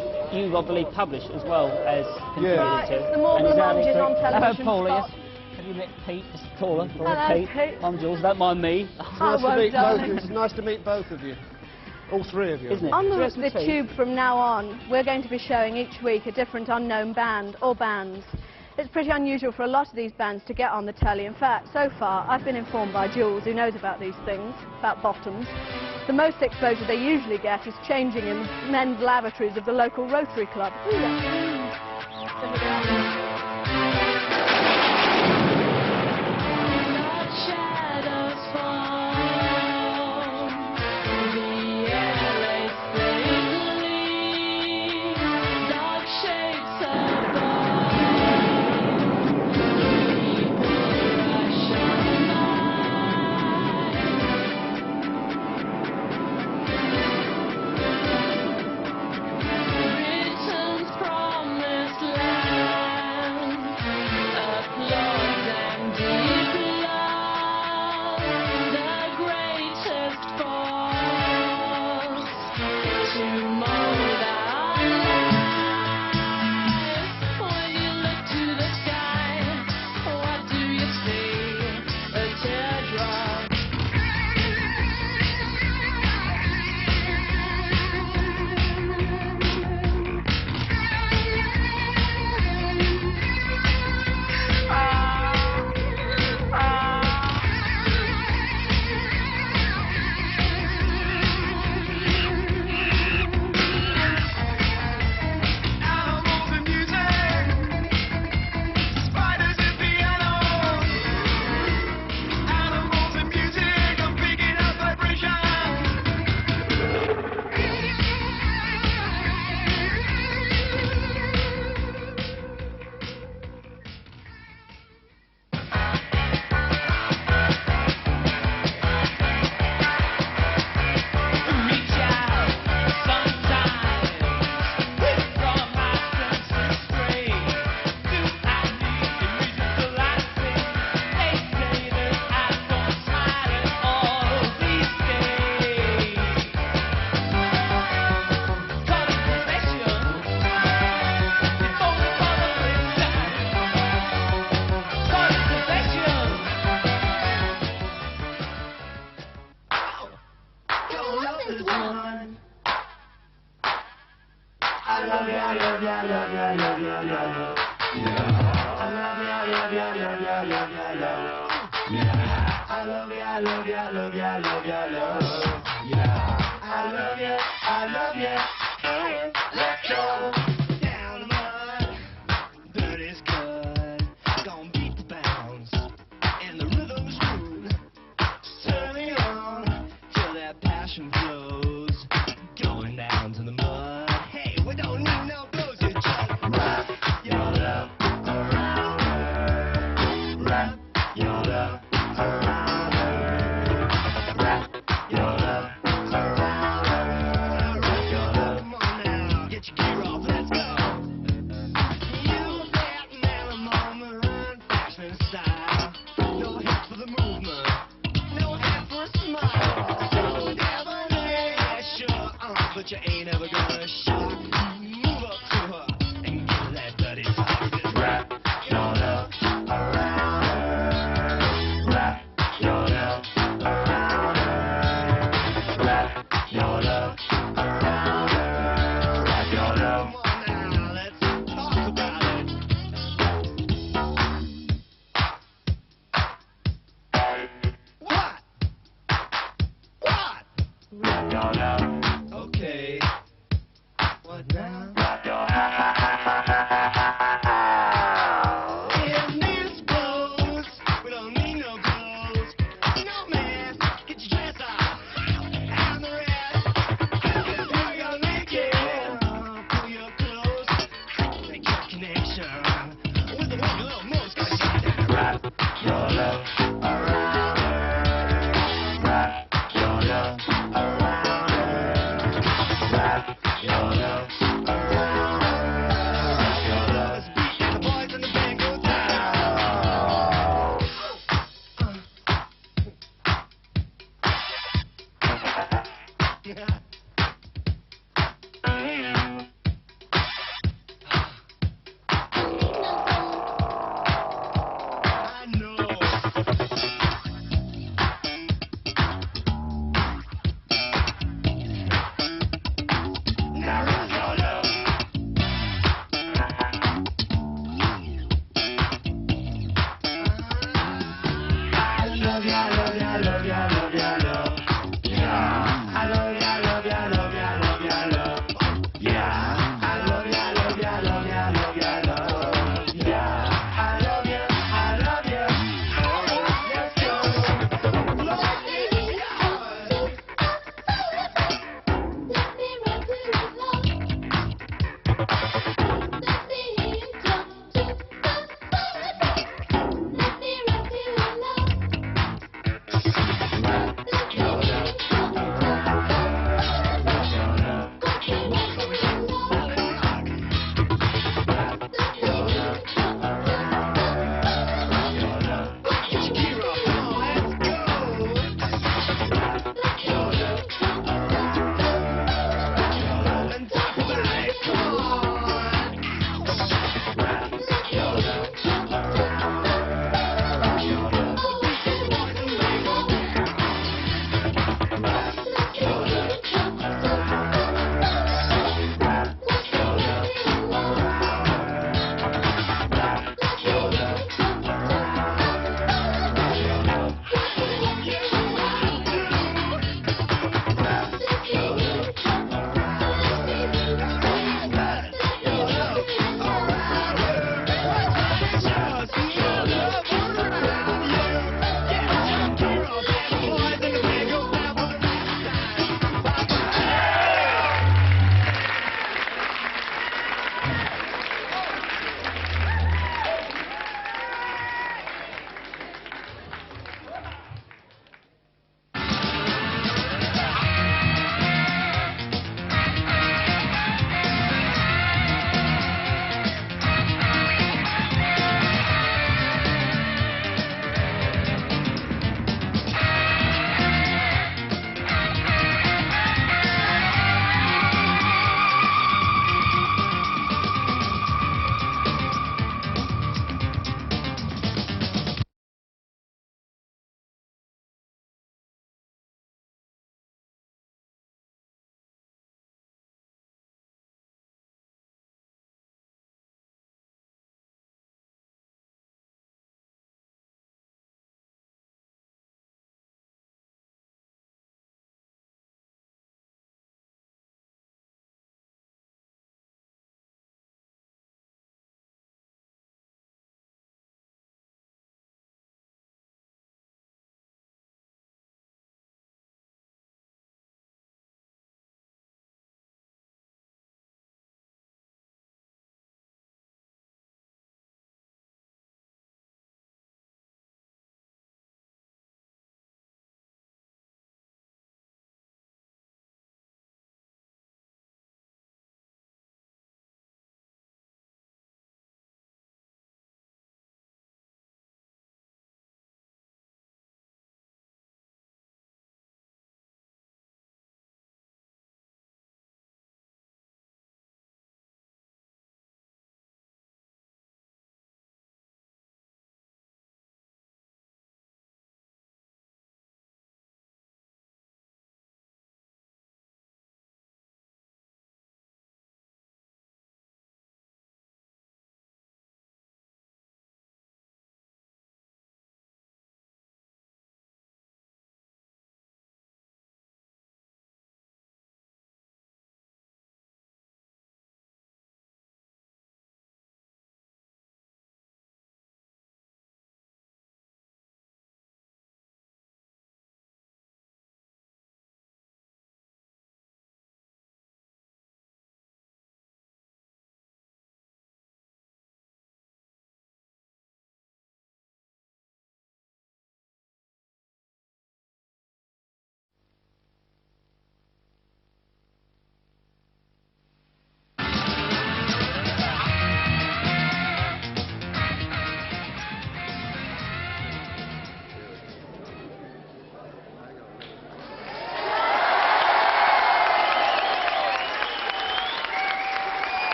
obviously publish as well as contributed to. It's the Mormon Monges on television. Paula, yes. Have you met Pete? This is Paula. Hello, Pete. I'm Jules. Don't mind me. It's nice to meet both of you. All three of you. Isn't it? On the Tube from now on, we're going to be showing each week a different unknown band or bands. It's pretty unusual for a lot of these bands to get on the telly. In fact, so far, I've been informed by Jules, who knows about these things, about bottoms. The most exposure they usually get is changing in men's lavatories of the local Rotary Club. love you, I love you, I love you, I love you, I love you. I love you, I love you, I love you, I love you, I love you. I love you, I love you, I love you, I love you, I love you. I love you, I love you. Let's go. Down the mud, dirt is good. Gonna beat the bounds, and the rhythm's rude. Turn me on till that passion flows. Going down to the mud. Hey, we don't need no blows. You just wrap your love around her. Wrap your love around her. Wrap your love around her. Wrap your love. Come on now, get your gear off, let's go. Use that mellow moment, fashion and style. No head for the movement, no head for a smile. So debonair, sure, but you ain't ever gonna shock. Move up to her and give that dirty talk. Just wrap your love around her. Wrap your love around her. Wrap your love around her. Wrap your love. Come on now, let's talk about it. What? What? Wrap your love. Okay. What now? Wrap your in these clothes, we don't need no clothes. No man, get your dress off. And the rest, is how you're naked. Pull your clothes, make your connection with the one you love most. Wrap your love around her. Wrap your love around her. Wrap your love around her.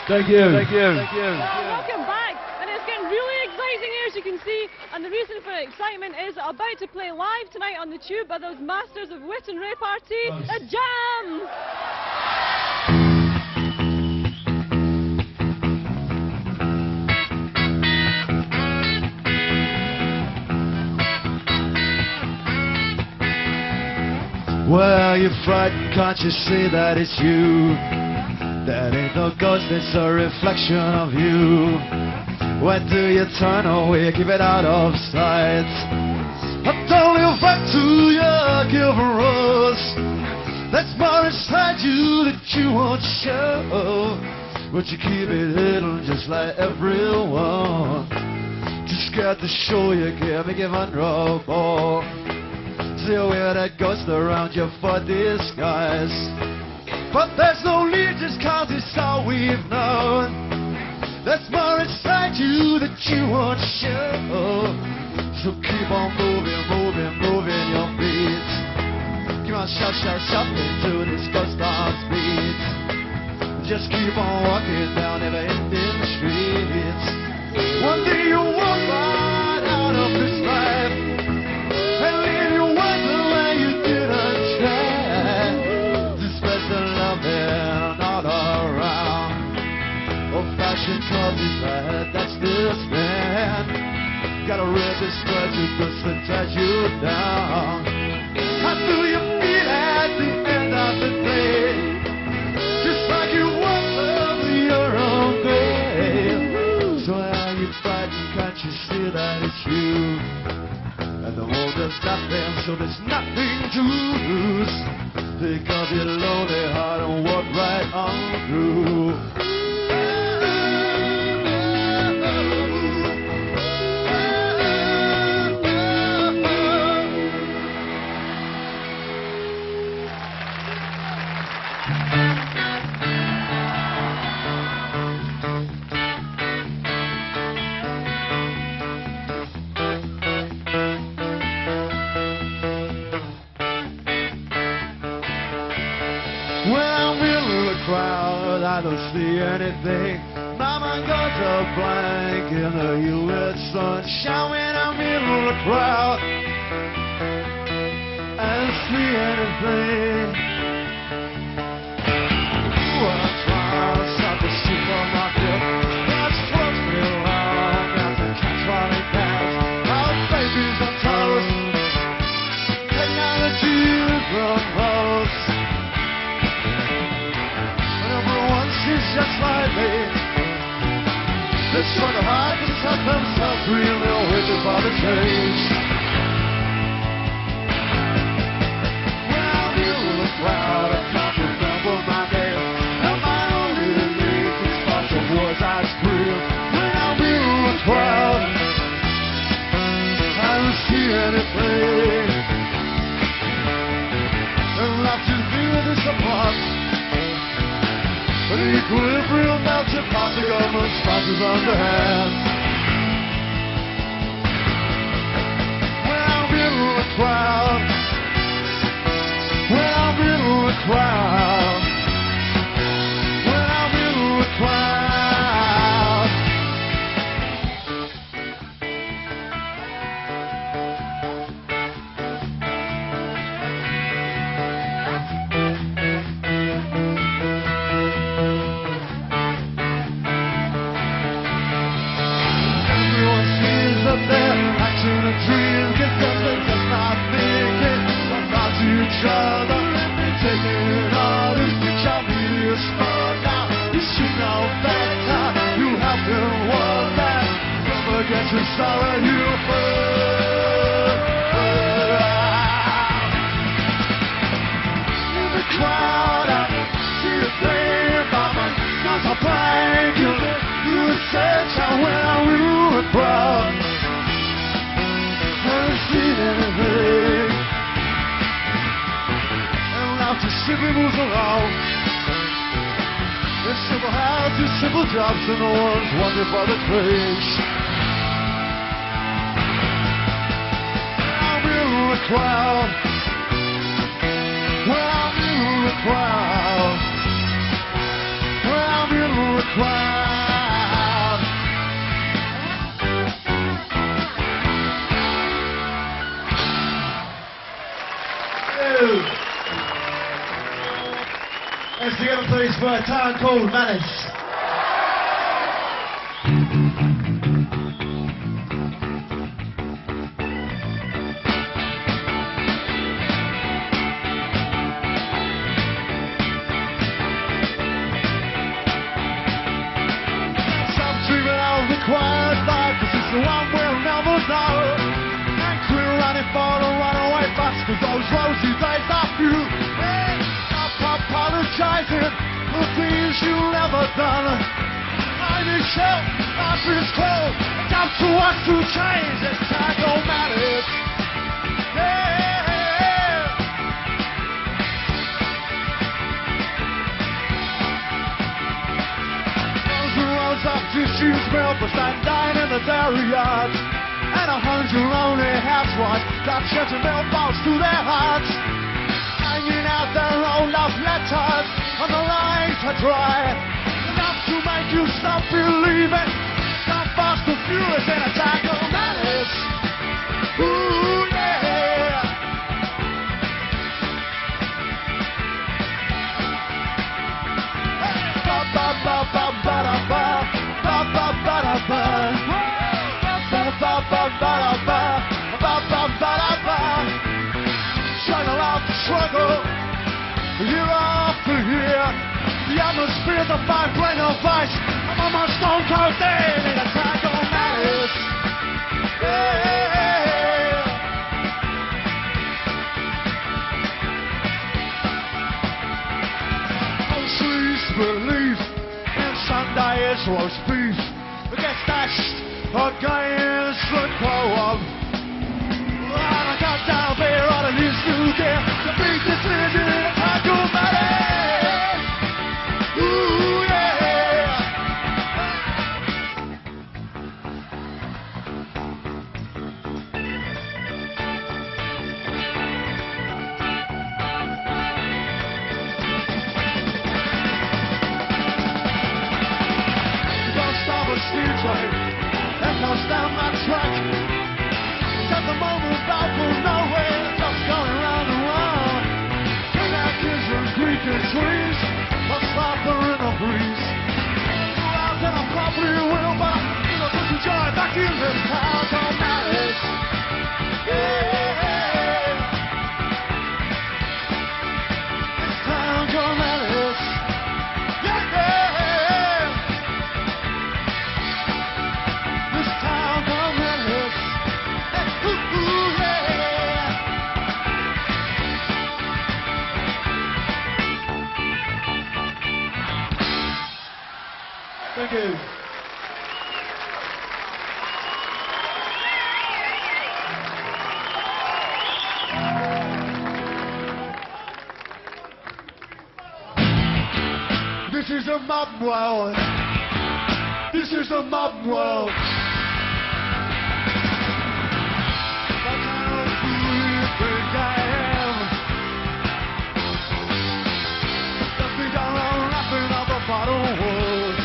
Thank you. Thank you. Welcome back, and it's getting really exciting here, as you can see. And the reason for the excitement is about to play live tonight on the Tube by those masters of wit and repartee, the Jams. Well, you're frightened, can't you see that it's you? That ain't no ghost, it's a reflection of you. When do you turn away, keep it out of sight? I told you back to your given rose. That's more inside you that you won't show. But you keep it hidden just like everyone. Too scared to show you can't make it vulnerable. Still wear that ghost around you for disguise. But there's no need, just cause it's all we've known. There's more inside you that you won't show. So keep on moving, moving, moving your beats. Keep on shout, shout, shouting to this ghost on speed. Just keep on walking down never ending streets. One day you'll walk right out of this life and leave your wonder where you didn't try. This person loving not around. Old-fashioned coffee bad, that's this man. Gotta read this prejudice that ties you down. How do you feel at the end of the day? Just like you walk over your own grave. So are you frightened? Can't you see that it's you? And the world does nothing, so there's nothing to lose. Pick up your lonely heart and walk right on through. I don't see anything. My mind goes a blank in the U.S. sunshine when I'm in the crowd. I don't see anything. Well, I'm trying to stop the supermarket. That's what's been long after cats running past. Our babies on toast. Technology from hosts. It's just like me. They struggle hard to set themselves real, they're waiting for the change. When I'm in the crowd, I can't remember my name. And my only name is bunch of words I scream. When I'm in the crowd, I don't see anything. And life just leaving this apart. But the equilibrium melts apart, the government sponsors on the hand. When I'm in the crowd, when I'm in the crowd, when I'm in the crowd. Sorry you in the crowd, I see a thing about my guns are blank. You search out when I'm in the crowd. I don't see anything. And life just simply moves along. There's simple houses, simple jobs, and no one's wondering for the craze. Crowd, well, I'm in the crowd, well, I'm in the crowd. Let's together please for a town called Malice. Quiet life, this is the one we'll never know. And we're running for the runaway bus, cause those rosy days are few. Stop apologizing for things you've never done. I need help, life is cold, it's up to us to change, and time don't matter. Tissues milk was dying in the dairy yards, and 100 lonely housewives got scented milk balls to their hearts, hanging out their own love letters on the lines are dry, enough to make you stop believing. Stop fast and furious in a time of malice. Ooh yeah. Ba ba ba ba ba da ba. Struggle after struggle, year after year. The atmosphere's a vibrating of ice. I'm on my stone cold dead in a time of malice. Trees believe in Sunday's roast beef. Gets dashed against the co-op. I got down there on a new school there to beat this in a time to malice. Ooh yeah. Steam train that comes down my track. At the moment out for nowhere, just going round and round. And our kids are creaking trees, a slapper in a breeze. Go out and I probably will, but I'm gonna put the joy back in this town. Don't matter. Yeah. This town don't matter. Thank you. This is a mob world. This is a mob world. What kind of fool you think I am? You think I'm laughing at the bottom world.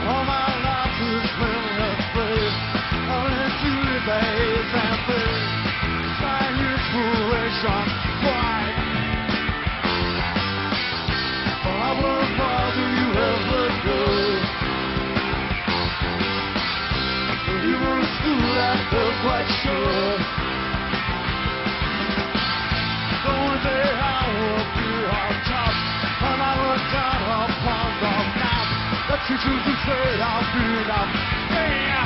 All my life is living afraid. I learned to live days and days. My inspiration, pride. I will bother you ever go. You were in school at the quite sure. So one day I will be on top, and I will down upon the map. The teachers who say I'll be enough. Yeah.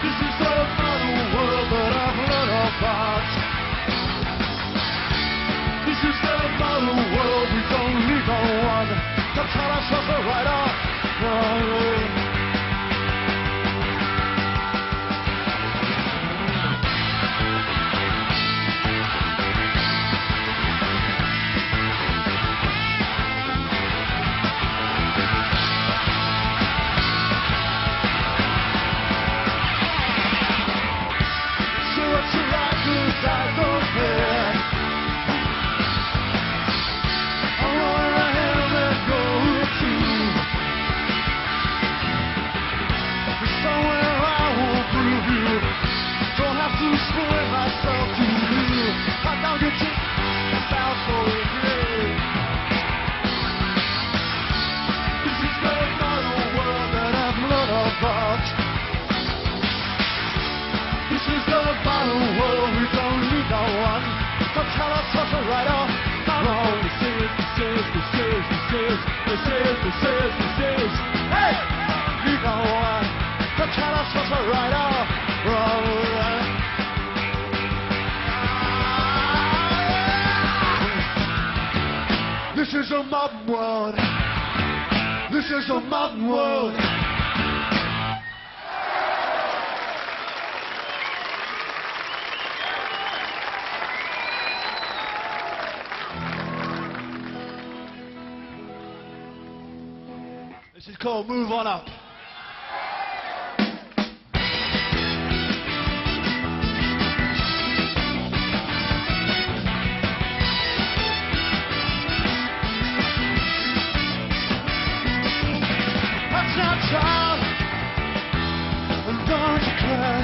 This is another world that I've learned about. This is another world we don't need no one to tell us what's the right or wrong way. have to spoil myself to you. I don't get to myself for you. This is the modern world that I've learned about. This is the modern world, we don't need no one. Don't tell us what's right or wrong. This is. Hey! You know what? Don't tell us what's right or wrong. This is a modern world. This is a modern world. This is called Move On Up. Watch out, child, and don't you cry.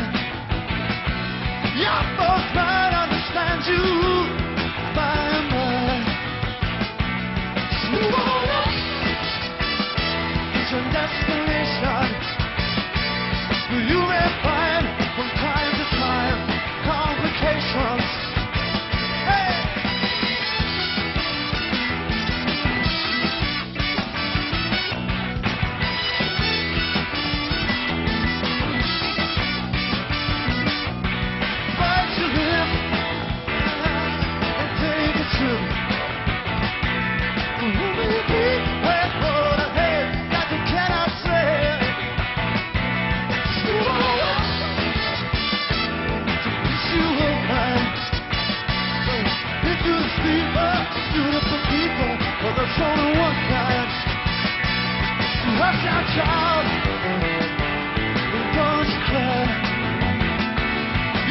Your folks might understand you by and by. Move on up. Your destination. You may find from time to time complications. Hey! Bite your lip and take a trip. Who will you be? Wait for the head. Cannot say you will find into the steeper, beautiful people, but there's only one kind. Rush out, child, don't you cry.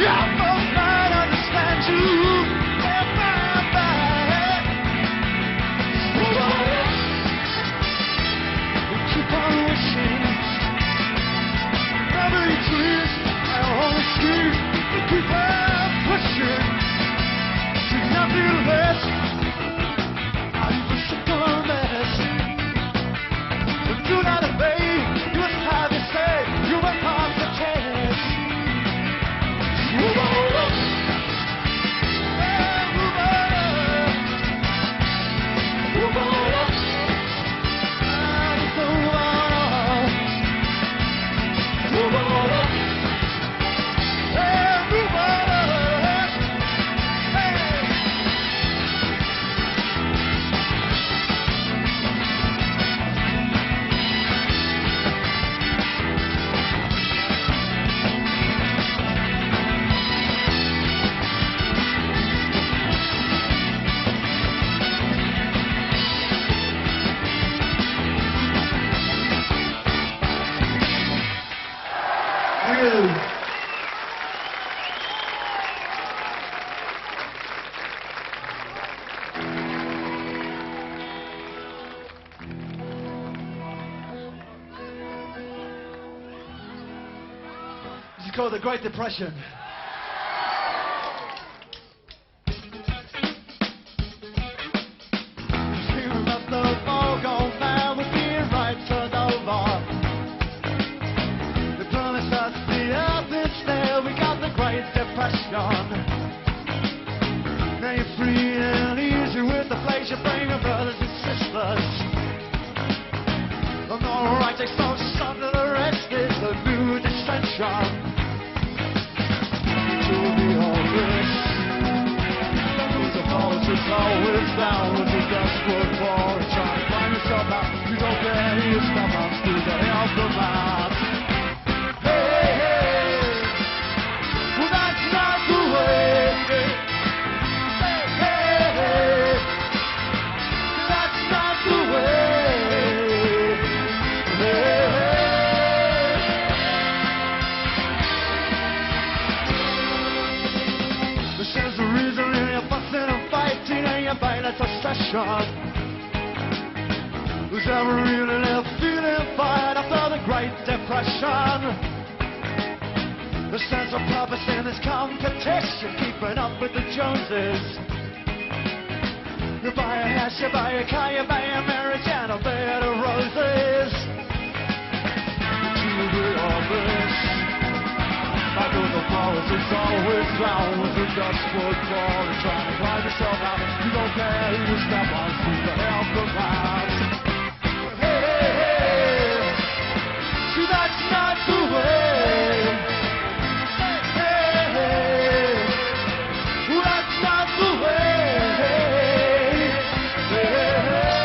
Your folks might understand you. Keep on wishing. Never you trees, I always see. Keep on pushing. To nothing less. I wish you a mess. But do not obey. You must have to say. You must pass the test. Move on up. Yeah, move on up. Move on up. This is called the Great Depression. Now you're free and easy with the place you bring your brothers and sisters. The no right takes no son to the rest is the new dissension. To be all this, the politics always down with the desperate war. Trying to find yourself out, you don't get any stuff out, still get off the map. Who's ever really left feeling fine after the Great Depression? A sense of purpose in this competition, keeping up with the Joneses. You buy a house, you buy a car, you buy a marriage and a bed of roses. To the office, I know the politics always down with the dust football and trying to climb yourself out. You don't care who you step on, who the hell provides. Hey, hey, hey, see that's not the way. Hey, hey, that's not the way. Hey, hey.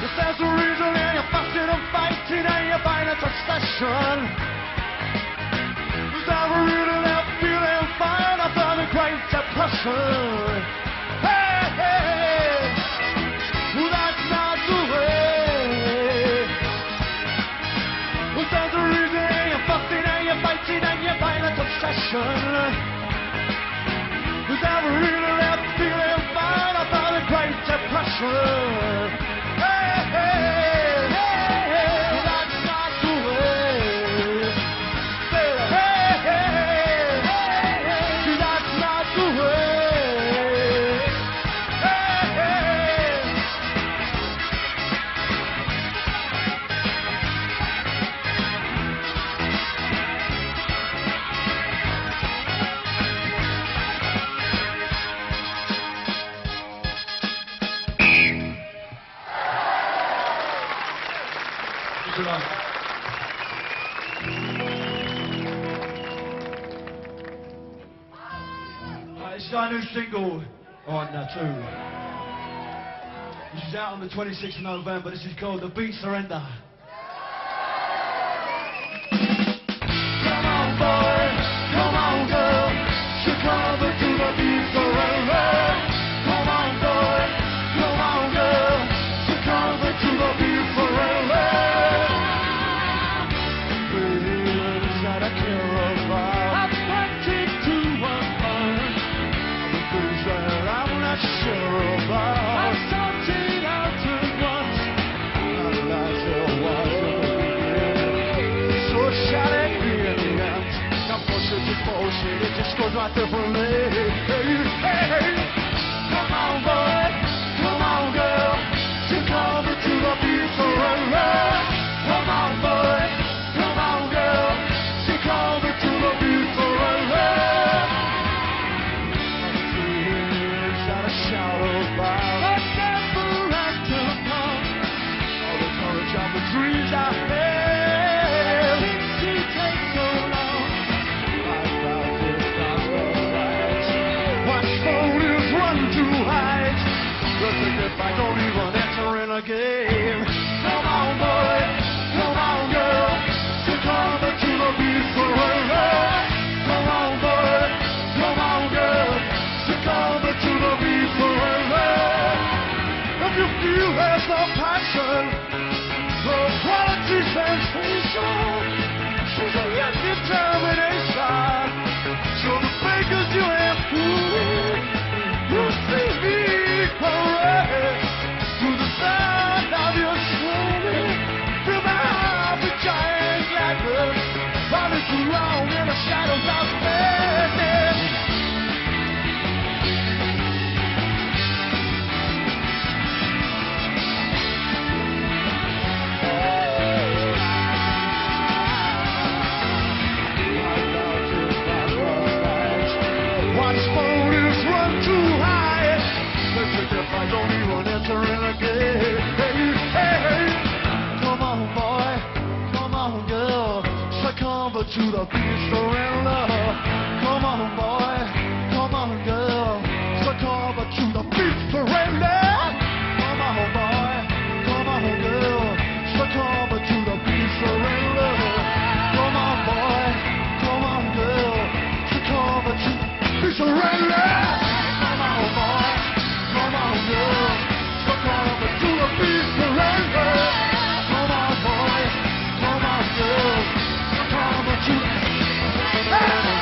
If there's a reason and you're fussing and fighting and you're buying a succession, there's never really that feeling fine after the Great Depression. Hey, hey, that's not the way. If there's a reason and you're fussing and you're fighting and you're buying a succession, there's never really that feeling fine after the Great Depression. Hey, hey, hey, that's not the way. Hey, hey, hey, that's not the way. Hey, hey. It's our new single on 2. This is out on the 26th of November. This is called The Beat Surrender. Come on, boy. Come on, girl. Chicago to the beat surrender. Come on, boy. Come on, girl. Chicago to the beat surrender. Things that I care about. I've wanted to unlearn. Things that I'm not sure about. I started out at once. Not like there was a beginning. So shall it be in the end. Now bullshit is bullshit. It just goes right there for me. Hey, hey. Come on, boy. Come on, girl. Chicago to the beat surrender. Come on, boy. Come on, girl. Chicago to the beat surrender. Shout about I never had to come. All the courage of the dreams I had. Things you take so long. I found this gospel right. Watch phones run to hide. Look as if I don't even enter in a game. Come on, boy. Come on, girl. Chicago to the beat surrender. Come on, boy. Come on, girl. Chicago to the beat surrender. If you feel there's no passion, no quality sensation, show the determination, show the fakers you have fooled. You see me correct to the sound of your shoulders. Feel my heart with giant gladness, running too long in the shadows of madness. Watch phones run too high. Listen if I don't even enter in again. Hey, hey, come on, boy. Come on, girl. Succumb to the beat surrender. Come on, boy. Come on, girl. Succumb to the beat surrender. Come on, boy. Come on, girl. Succumb to the beat surrender. Come on, boy. Come on, girl. Succumb to surrender! Come on, boy. Come on, girl. Succumb to the beat surrender. Come on, boy. Come on, girl. Succumb to the...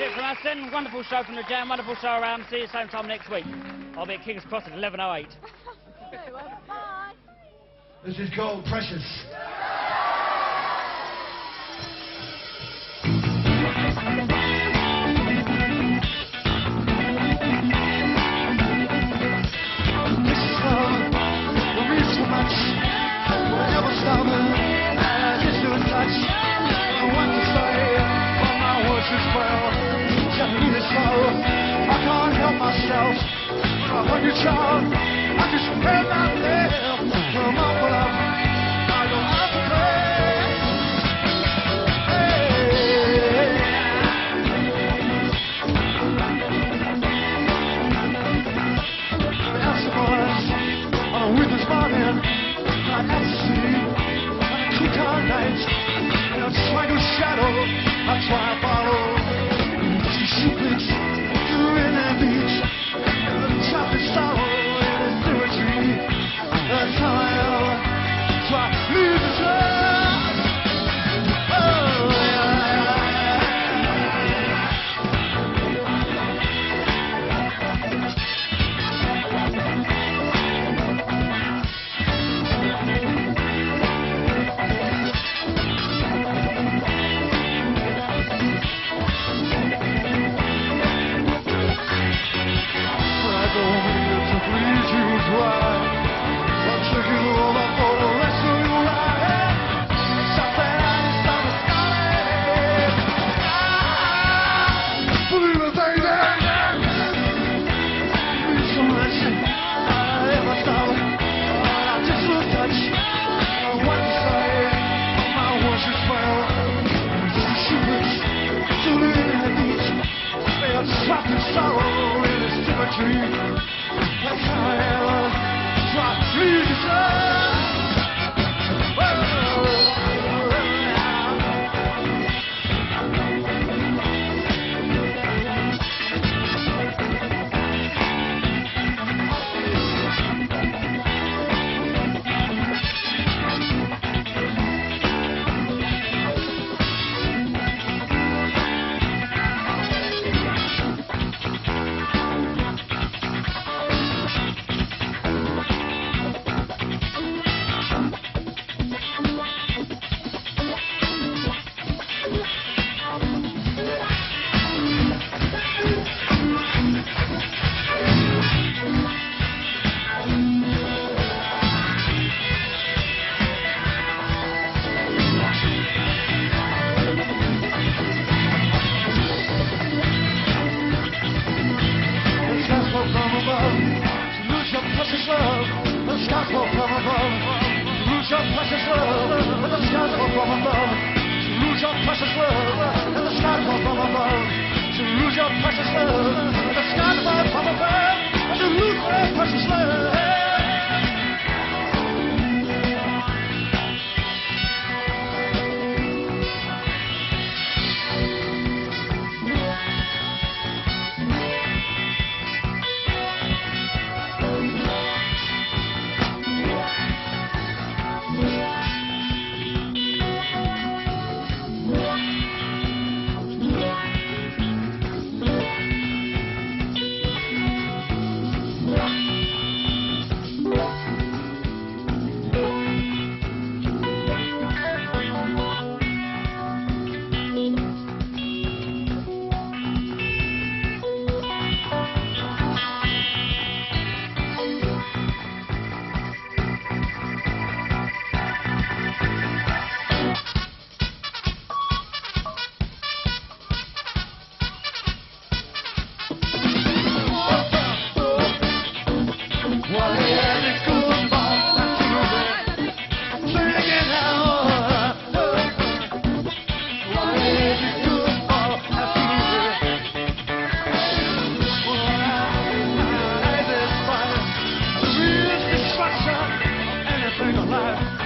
it from us then. Wonderful show from the Jam, wonderful show around. See you same time next week. I'll be at King's Cross at 11:08. Bye. This is called Precious. I can't help myself. When you're child, I just fell out there. Come on, but I don't have to play. Hey. The Eskimos on a winter's morning, like ecstasy, on a two-time night, in a strangled shadow, I try to follow. Secrets in the beach, the tropic sorrow and the symmetry. That's how I am. Try to lose the trust. Oh, sorrow in the symmetry. That's how I am. Try to please yourself. Anything alive.